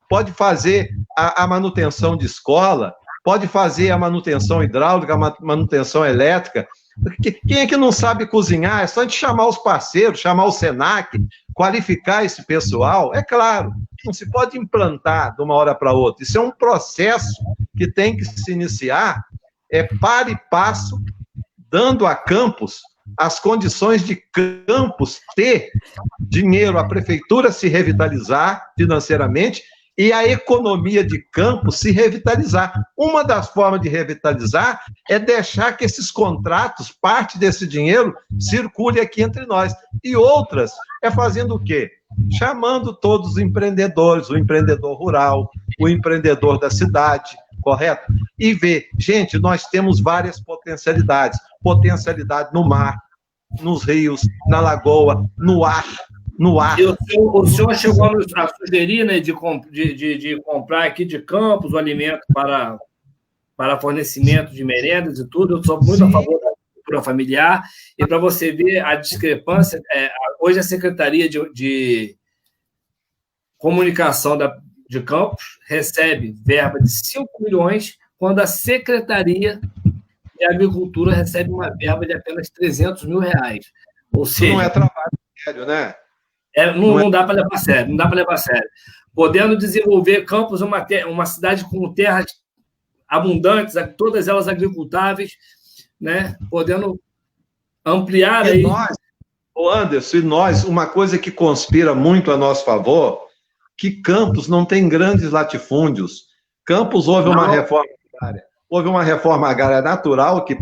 Speaker 3: pode fazer a manutenção de escola, pode fazer a manutenção hidráulica, a manutenção elétrica. Quem é que não sabe cozinhar? É só a gente chamar os parceiros, chamar o SENAC, qualificar esse pessoal. É claro, não se pode implantar de uma hora para outra. Isso é um processo que tem que se iniciar para e passo, dando a Campos as condições de Campos ter dinheiro, a prefeitura se revitalizar financeiramente e a economia de Campos se revitalizar. Uma das formas de revitalizar é deixar que esses contratos, parte desse dinheiro, circule aqui entre nós. E outras é fazendo o quê? Chamando todos os empreendedores, o empreendedor rural, o empreendedor da cidade, correto? E ver, gente, nós temos várias potencialidades. Potencialidade no mar, nos rios, na lagoa, no ar.
Speaker 1: O senhor chegou a sugerir, né, de comprar aqui de Campos o alimento para fornecimento de merendas e tudo. Eu sou muito a favor da agricultura familiar. E para você ver a discrepância, hoje a Secretaria de Comunicação de Campos recebe verba de 5 milhões, quando a Secretaria de Agricultura recebe uma verba de apenas 300 mil reais. Ou seja,
Speaker 3: não é trabalho sério, né?
Speaker 1: Não dá para levar a sério, não dá para levar a sério. Podendo desenvolver Campos, uma cidade com terras abundantes, todas elas agricultáveis, né? Podendo ampliar aí.
Speaker 3: Anderson, e nós, uma coisa que conspira muito a nosso favor, que Campos não tem grandes latifúndios. Campos houve uma reforma agrária. Houve uma reforma agrária natural, que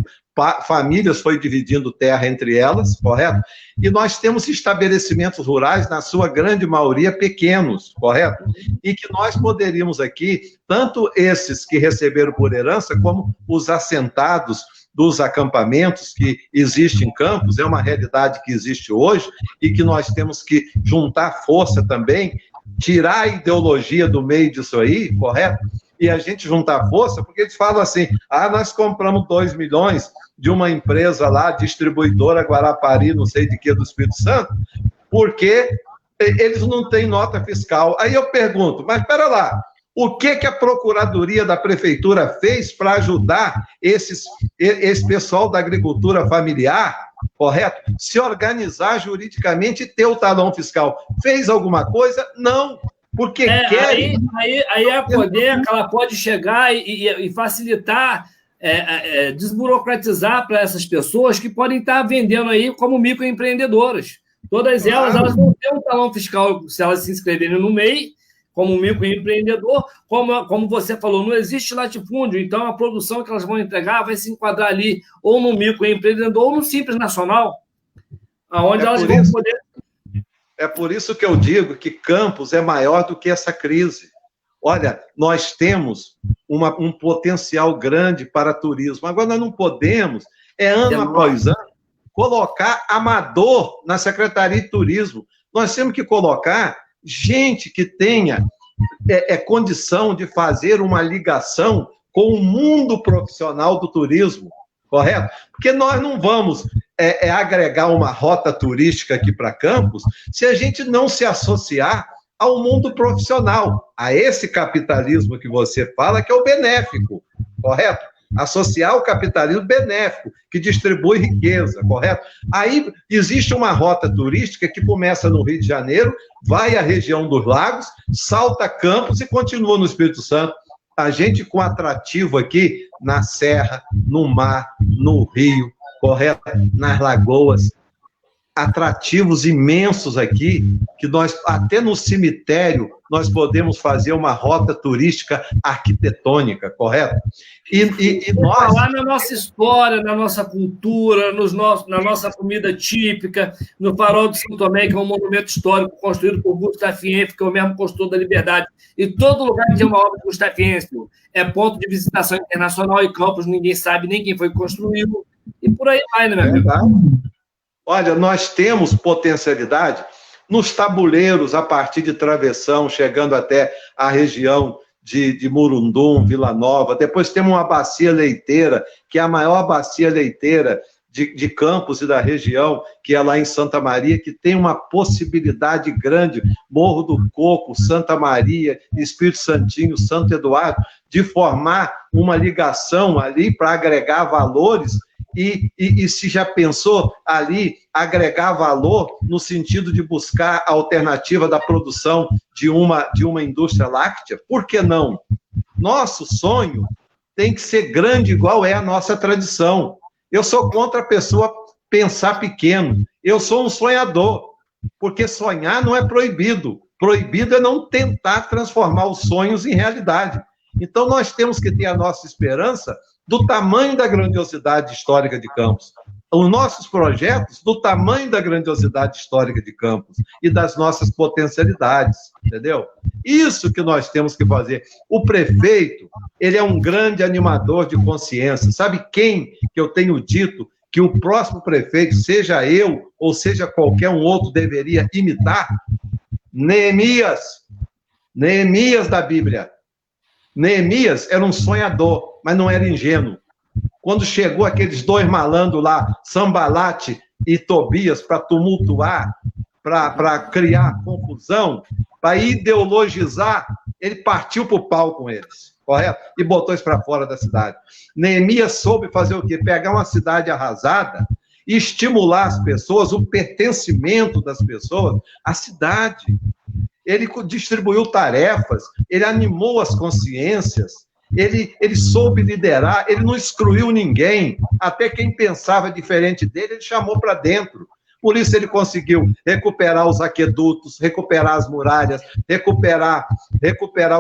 Speaker 3: famílias foi dividindo terra entre elas, correto? E nós temos estabelecimentos rurais, na sua grande maioria, pequenos, correto? E que nós poderíamos aqui, tanto esses que receberam por herança, como os assentados dos acampamentos que existem em Campos, é uma realidade que existe hoje, e que nós temos que juntar força também, tirar a ideologia do meio disso aí, correto? e a gente juntar força, porque eles falam assim, nós compramos 2 milhões de uma empresa lá, distribuidora Guarapari, não sei de que, do Espírito Santo, porque eles não têm nota fiscal. Aí eu pergunto, mas espera lá, o que a Procuradoria da Prefeitura fez para ajudar esse pessoal da agricultura familiar, correto? Se organizar juridicamente e ter o talão fiscal. Fez alguma coisa? Não. Porque querem...
Speaker 1: Aí a poder, ela pode chegar e facilitar, desburocratizar para essas pessoas que podem estar vendendo aí como microempreendedoras. Todas elas vão ter um talão fiscal se elas se inscreverem no MEI, como microempreendedor, como você falou, não existe latifúndio, então a produção que elas vão entregar vai se enquadrar ali ou no microempreendedor ou no Simples Nacional, aonde elas vão poder...
Speaker 3: É por isso que eu digo que Campos é maior do que essa crise. Olha, nós temos um potencial grande para turismo. Agora, nós não podemos, ano após ano, colocar amador na Secretaria de Turismo. Nós temos que colocar gente que tenha condição de fazer uma ligação com o mundo profissional do turismo, correto? Porque nós não vamos agregar uma rota turística aqui para Campos se a gente não se associar ao mundo profissional, a esse capitalismo que você fala, que é o benéfico, correto? Associar o capitalismo benéfico, que distribui riqueza, correto? Aí existe uma rota turística que começa no Rio de Janeiro, vai à região dos lagos, salta Campos e continua no Espírito Santo. A gente com atrativo aqui na serra, no mar, no rio, correto? Nas lagoas, atrativos imensos aqui, que nós, até no cemitério, nós podemos fazer uma rota turística arquitetônica, correto? E nós...
Speaker 1: falar na nossa história, na nossa cultura, na nossa comida típica, no Farol de São Tomé, que é um monumento histórico construído por Gustave Eiffel, que é o mesmo construtor da Liberdade. E todo lugar que tem uma obra de Gustave Eiffel é ponto de visitação internacional, e Campos ninguém sabe nem quem foi que construiu, e por aí vai, né, meu amigo?
Speaker 3: Olha, nós temos potencialidade nos tabuleiros, a partir de Travessão, chegando até a região de Murundum, Vila Nova. Depois temos uma bacia leiteira, que é a maior bacia leiteira de Campos e da região, que é lá em Santa Maria, que tem uma possibilidade grande, Morro do Coco, Santa Maria, Espírito Santinho, Santo Eduardo, de formar uma ligação ali para agregar valores. E se já pensou ali agregar valor no sentido de buscar a alternativa da produção de uma indústria láctea? Por que não? Nosso sonho tem que ser grande igual é a nossa tradição. Eu sou contra a pessoa pensar pequeno. Eu sou um sonhador, porque sonhar não é proibido. Proibido é não tentar transformar os sonhos em realidade. Então nós temos que ter a nossa esperança do tamanho da grandiosidade histórica de Campos. Os nossos projetos do tamanho da grandiosidade histórica de Campos e das nossas potencialidades, entendeu? Isso que nós temos que fazer. O prefeito, ele é um grande animador de consciência. Sabe quem que eu tenho dito que o próximo prefeito, seja eu ou seja qualquer um outro, deveria imitar? Neemias. Neemias da Bíblia. Neemias era um sonhador, mas não era ingênuo. Quando chegou aqueles dois malandros lá, Sambalate e Tobias, para tumultuar, para criar confusão, para ideologizar, ele partiu para o pau com eles, correto? E botou isso para fora da cidade. Neemias soube fazer o quê? Pegar uma cidade arrasada e estimular as pessoas, o pertencimento das pessoas à cidade. Ele distribuiu tarefas, ele animou as consciências, ele soube liderar, ele não excluiu ninguém, até quem pensava diferente dele, ele chamou para dentro. Por isso ele conseguiu recuperar os aquedutos, recuperar as muralhas, recuperar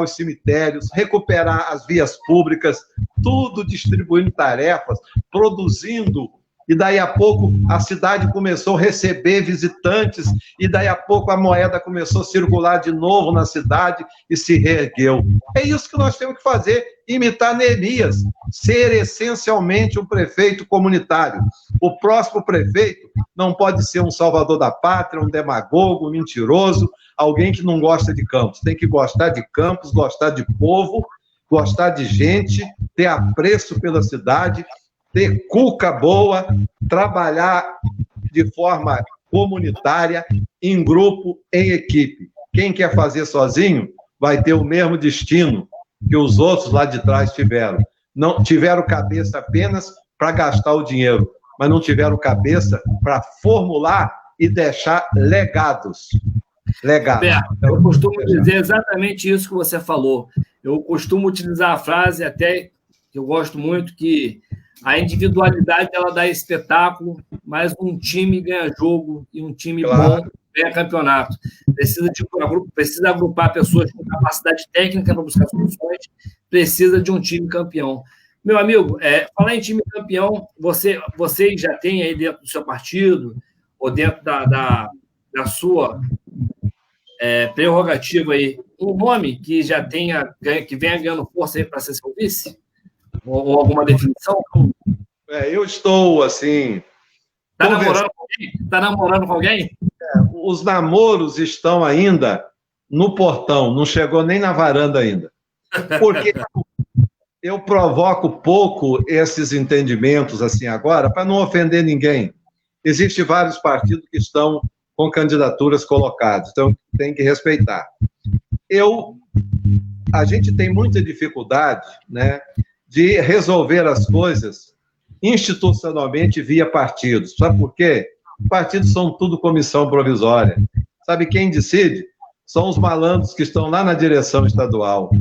Speaker 3: os cemitérios, recuperar as vias públicas, tudo distribuindo tarefas, produzindo. E daí a pouco a cidade começou a receber visitantes, e daí a pouco a moeda começou a circular de novo na cidade e se reergueu. É isso que nós temos que fazer, imitar Neemias, ser essencialmente um prefeito comunitário. O próximo prefeito não pode ser um salvador da pátria, um demagogo, um mentiroso, alguém que não gosta de Campos. Tem que gostar de Campos, gostar de povo, gostar de gente, ter apreço pela cidade, ter cuca boa, trabalhar de forma comunitária, em grupo, em equipe. Quem quer fazer sozinho vai ter o mesmo destino que os outros lá de trás tiveram. Não tiveram cabeça apenas para gastar o dinheiro, mas não tiveram cabeça para formular e deixar legados.
Speaker 1: Roberto, eu costumo dizer exatamente isso que você falou. Eu costumo utilizar a frase, até que eu gosto muito, que a individualidade ela dá espetáculo, mas um time ganha jogo e um time bom ganha campeonato. Precisa agrupar pessoas com capacidade técnica para buscar soluções, precisa de um time campeão. Meu amigo, falar em time campeão, você já tem aí dentro do seu partido, ou dentro da sua prerrogativa aí, um nome que já tenha, que venha ganhando força aí para ser seu vice? Ou alguma definição?
Speaker 3: Eu estou, assim...
Speaker 1: Está namorando com alguém? Está namorando com alguém?
Speaker 3: Os namoros estão ainda no portão, não chegou nem na varanda ainda. Porque eu provoco pouco esses entendimentos assim agora, para não ofender ninguém. Existem vários partidos que estão com candidaturas colocadas, então tem que respeitar. A gente tem muita dificuldade, né, de resolver as coisas institucionalmente via partidos. Sabe por quê? Partidos são tudo comissão provisória. Sabe quem decide? São os malandros que estão lá na direção estadual.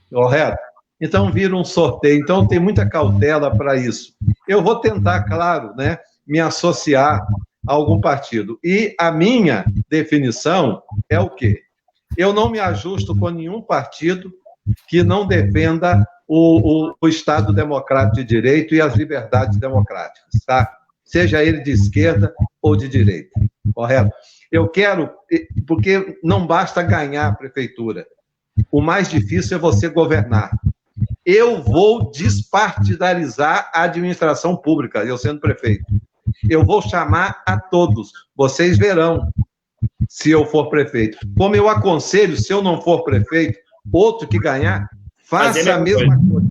Speaker 3: Correto? Então vira um sorteio. Então tem muita cautela para isso. Eu vou tentar, claro, né, me associar a algum partido. E a minha definição é o quê? Eu não me ajusto com nenhum partido que não defenda o Estado Democrático de Direito e as liberdades democráticas, tá? Seja ele de esquerda ou de direita, correto? Eu quero, porque não basta ganhar a prefeitura, o mais difícil é você governar. Eu vou despartidarizar a administração pública, eu sendo prefeito. Eu vou chamar a todos, vocês verão, se eu for prefeito. Como eu aconselho, se eu não for prefeito, outro que ganhar, faça a mesma coisa.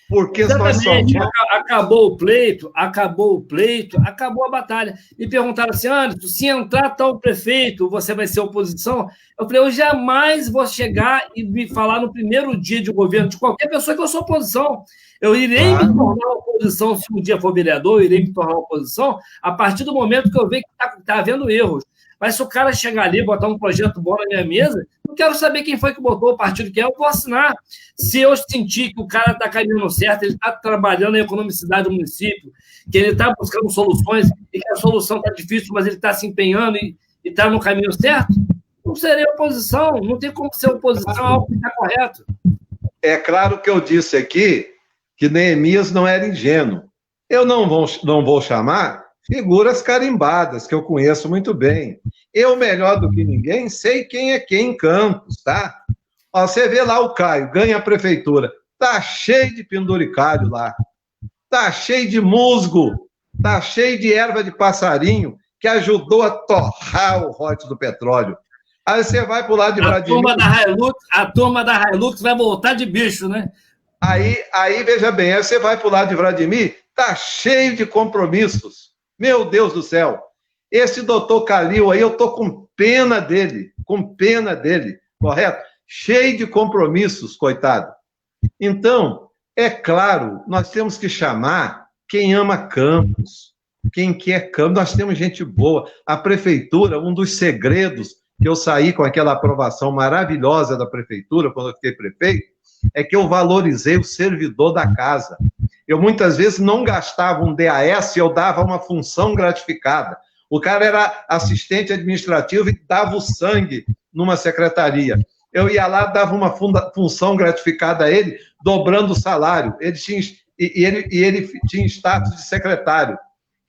Speaker 3: Porque
Speaker 1: exatamente, acabou o pleito, acabou a batalha. E perguntaram assim, Anderson, se entrar tal prefeito, você vai ser oposição? Eu falei, eu jamais vou chegar e me falar no primeiro dia de governo de qualquer pessoa que eu sou oposição. Eu irei me tornar oposição se um dia for vereador, eu irei me tornar oposição a partir do momento que eu ver que está havendo erros. Mas se o cara chegar ali e botar um projeto bom na minha mesa, não quero saber quem foi que botou o partido que é, eu vou assinar. Se eu sentir que o cara está caminhando certo, ele está trabalhando na economicidade do município, que ele está buscando soluções e que a solução está difícil, mas ele está se empenhando e está no caminho certo, não serei oposição. Não tem como ser oposição a algo que está correto.
Speaker 3: É claro que eu disse aqui que Neemias não era ingênuo. Eu não vou chamar figuras carimbadas, que eu conheço muito bem. Eu, melhor do que ninguém, sei quem é quem em Campos, tá? Ó, você vê lá o Caio, ganha a prefeitura. Tá cheio de penduricalho lá. Tá cheio de musgo. Tá cheio de erva de passarinho que ajudou a torrar o rote do petróleo. Aí você vai pro lado de Vladimir...
Speaker 1: A turma da Hilux vai voltar de bicho, né?
Speaker 3: Aí veja bem, aí você vai pro lado de Vladimir, tá cheio de compromissos. Meu Deus do céu, esse doutor Calil aí, eu tô com pena dele, correto? Cheio de compromissos, coitado. Então, é claro, nós temos que chamar quem ama Campos, quem quer Campos, nós temos gente boa. A prefeitura, um dos segredos que eu saí com aquela aprovação maravilhosa da prefeitura, quando eu fiquei prefeito, é que eu valorizei o servidor da casa. Eu muitas vezes não gastava um DAS, eu dava uma função gratificada. O cara era assistente administrativo e dava o sangue numa secretaria. Eu ia lá, dava uma função gratificada a ele, dobrando o salário. Ele tinha status de secretário.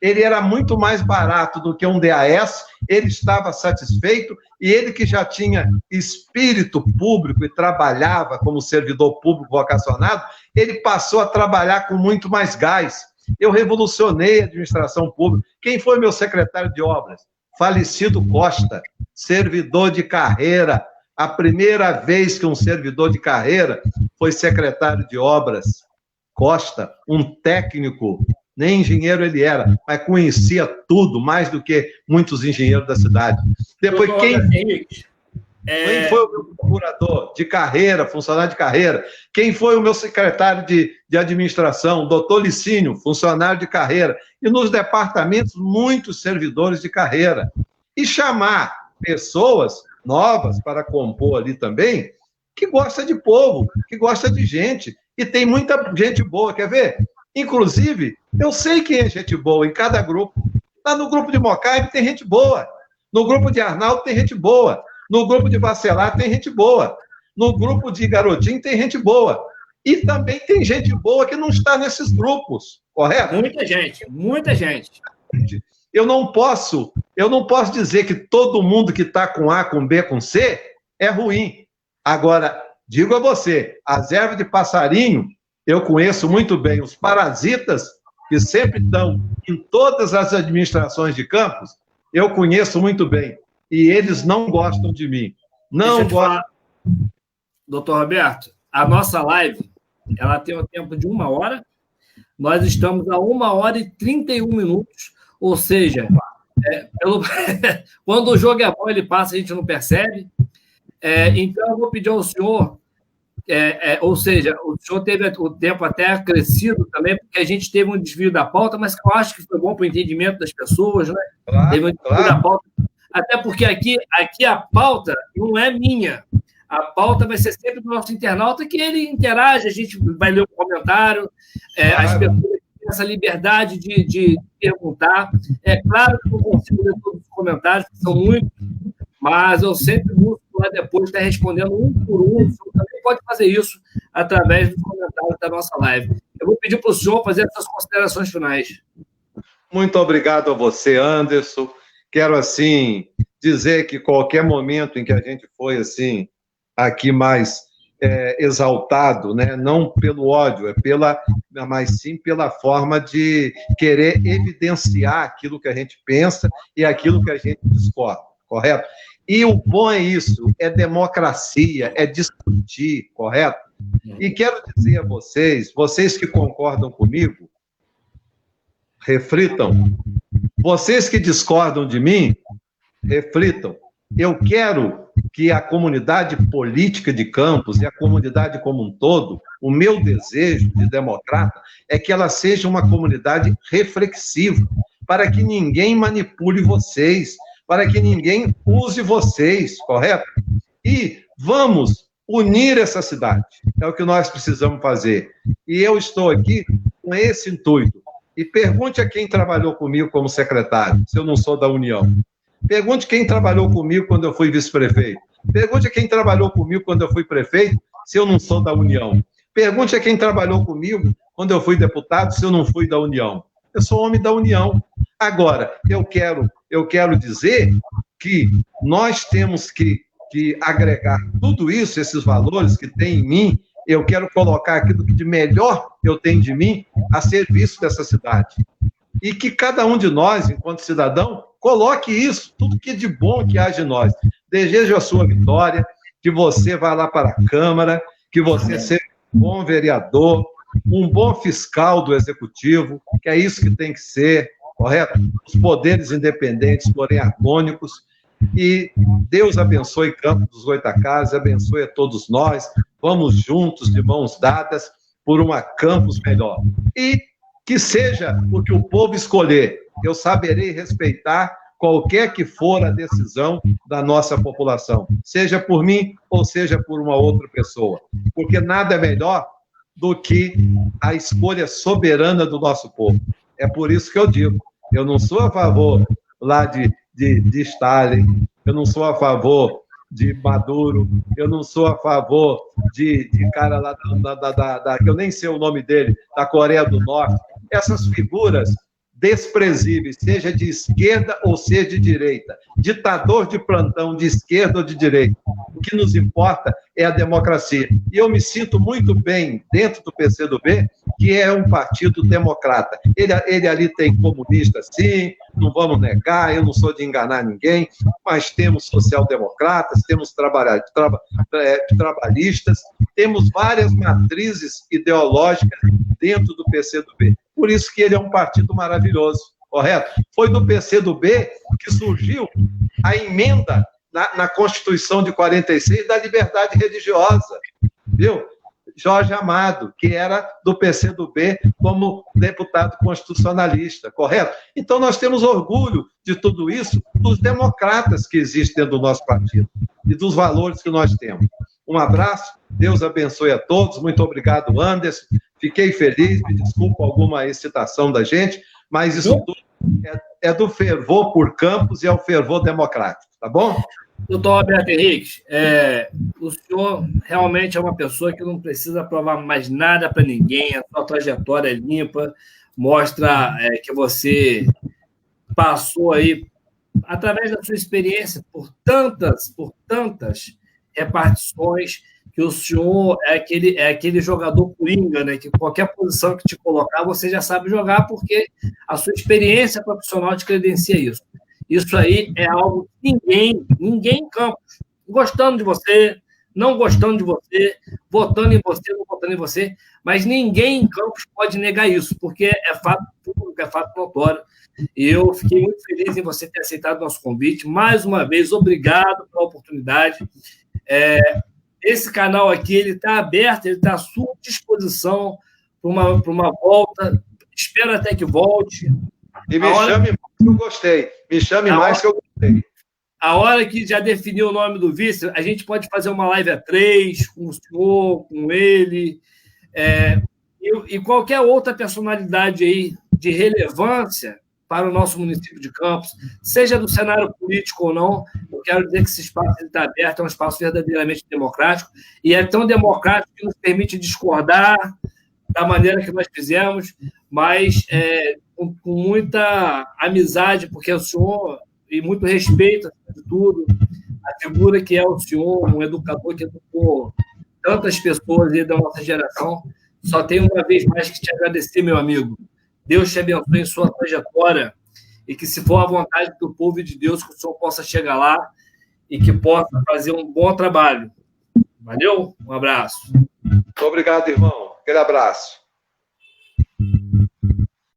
Speaker 3: Ele era muito mais barato do que um DAS, ele estava satisfeito, e ele que já tinha espírito público e trabalhava como servidor público vocacionado, ele passou a trabalhar com muito mais gás. Eu revolucionei a administração pública. Quem foi meu secretário de obras? Falecido Costa, servidor de carreira. A primeira vez que um servidor de carreira foi secretário de obras, Costa, um técnico, nem engenheiro ele era, mas conhecia tudo, mais do que muitos engenheiros da cidade. Depois, quem foi o meu procurador de carreira, funcionário de carreira? Quem foi o meu secretário de administração? Doutor Licínio, funcionário de carreira. E nos departamentos, muitos servidores de carreira. E chamar pessoas novas para compor ali também, que gosta de povo, que gosta de gente. E tem muita gente boa, quer ver? Inclusive, eu sei quem é gente boa em cada grupo. Lá no grupo de Mocaibe tem gente boa. No grupo de Arnaldo tem gente boa. No grupo de Bacelar tem gente boa. No grupo de Garotinho tem gente boa. E também tem gente boa que não está nesses grupos, correto?
Speaker 1: Muita gente, muita gente.
Speaker 3: Eu não posso dizer que todo mundo que está com A, com B, com C é ruim. Agora, digo a você, as ervas de passarinho, eu conheço muito bem. Os parasitas, que sempre estão em todas as administrações de campos, eu conheço muito bem. E eles não gostam de mim. Não gostam.
Speaker 1: Doutor Roberto, a nossa live, ela tem um tempo de 1 hora. Nós estamos a 1 hora e 31 minutos. Ou seja, quando o jogo é bom, ele passa, a gente não percebe. Então, eu vou pedir ao senhor, ou seja, o senhor teve o tempo até acrescido também, porque a gente teve um desvio da pauta, mas que eu acho que foi bom para o entendimento das pessoas, né?
Speaker 3: Claro,
Speaker 1: teve um desvio da pauta. Até porque aqui a pauta não é minha. A pauta vai ser sempre do nosso internauta, que ele interage, a gente vai ler o comentário, as pessoas têm essa liberdade de perguntar. É claro que não consigo ler todos os comentários, que são muitos, mas eu sempre busco lá depois estar respondendo um por um. O senhor também pode fazer isso através dos comentários da nossa live. Eu vou pedir para o senhor fazer essas considerações finais.
Speaker 3: Muito obrigado a você, Anderson. Quero, assim, dizer que qualquer momento em que a gente foi, assim, aqui mais exaltado, né? Não pelo ódio, mas sim pela forma de querer evidenciar aquilo que a gente pensa e aquilo que a gente discorda, correto? E o bom é isso, é democracia, é discutir, correto? E quero dizer a vocês que concordam comigo, reflitam. Vocês que discordam de mim, reflitam. Eu quero que a comunidade política de Campos e a comunidade como um todo, o meu desejo de democrata é que ela seja uma comunidade reflexiva, para que ninguém manipule vocês, para que ninguém use vocês, correto? E vamos unir essa cidade. É o que nós precisamos fazer. E eu estou aqui com esse intuito. E pergunte a quem trabalhou comigo como secretário, se eu não sou da União. Pergunte quem trabalhou comigo quando eu fui vice-prefeito. Pergunte a quem trabalhou comigo quando eu fui prefeito, se eu não sou da União. Pergunte a quem trabalhou comigo quando eu fui deputado, se eu não fui da União. Eu sou homem da União. Agora, eu quero dizer que nós temos que agregar tudo isso, esses valores que tem em mim. Eu quero colocar aquilo que de melhor eu tenho de mim a serviço dessa cidade. E que cada um de nós, enquanto cidadão, coloque isso, tudo que de bom que há de nós. Desejo a sua vitória, que você vá lá para a Câmara, que você seja um bom vereador, um bom fiscal do Executivo, que é isso que tem que ser, correto? Os poderes independentes, porém harmônicos. E Deus abençoe Campos dos Goytacazes, abençoe a todos nós. Vamos juntos, de mãos dadas, por uma Campos melhor. E que seja o que o povo escolher. Eu saberei respeitar qualquer que for a decisão da nossa população, seja por mim ou seja por uma outra pessoa. Porque nada é melhor do que a escolha soberana do nosso povo. É por isso que eu digo, eu não sou a favor lá de Stalin, eu não sou a favor de Maduro, eu não sou a favor de cara lá que eu nem sei o nome dele, da Coreia do Norte. Essas figuras desprezíveis, seja de esquerda ou seja de direita, ditador de plantão de esquerda ou de direita. O que nos importa é a democracia. E eu me sinto muito bem dentro do PCdoB, que é um partido democrata. Ele ali tem comunista, sim, não vamos negar, eu não sou de enganar ninguém, mas temos social-democratas, temos trabalhistas, temos várias matrizes ideológicas dentro do PCdoB. Por isso que ele é um partido maravilhoso, correto? Foi do PCdoB que surgiu a emenda na Constituição de 46 da liberdade religiosa, viu? Jorge Amado, que era do PCdoB como deputado constitucionalista, correto? Então, nós temos orgulho de tudo isso, dos democratas que existem dentro do nosso partido e dos valores que nós temos. Um abraço, Deus abençoe a todos, muito obrigado, Anderson. Fiquei feliz, me desculpa alguma excitação da gente, mas isso tudo é do fervor por Campos e é o fervor democrático, tá bom?
Speaker 1: Doutor Roberto Henriques, o senhor realmente é uma pessoa que não precisa provar mais nada para ninguém, a sua trajetória é limpa, mostra que você passou aí, através da sua experiência, por tantas repartições, que o senhor é aquele jogador coringa, né? Que qualquer posição que te colocar, você já sabe jogar, porque a sua experiência profissional te credencia isso. Isso aí é algo que ninguém em Campos, gostando de você, não gostando de você, votando em você, não votando em você, mas ninguém em Campos pode negar isso, porque é fato público, é fato notório. E eu fiquei muito feliz em você ter aceitado o nosso convite. Mais uma vez, obrigado pela oportunidade. Esse canal aqui está aberto, ele está à sua disposição para uma volta. Espero até que volte.
Speaker 3: E me chame mais que eu gostei. Me chame mais que eu gostei.
Speaker 1: A hora que já definiu o nome do vice, a gente pode fazer uma live a 3, com o senhor, com ele, e qualquer outra personalidade aí de relevância para o nosso município de Campos, seja do cenário político ou não. Eu quero dizer que esse espaço está aberto, é um espaço verdadeiramente democrático, e é tão democrático que nos permite discordar da maneira que nós fizemos, mas com muita amizade, porque o senhor, e muito respeito, acima de tudo, a figura que é o senhor, um educador que educou tantas pessoas aí da nossa geração. Só tenho uma vez mais que te agradecer, meu amigo. Deus te abençoe em sua trajetória e que, se for a vontade do povo e de Deus, que o senhor possa chegar lá e que possa fazer um bom trabalho. Valeu? Um abraço.
Speaker 3: Muito obrigado, irmão. Aquele abraço.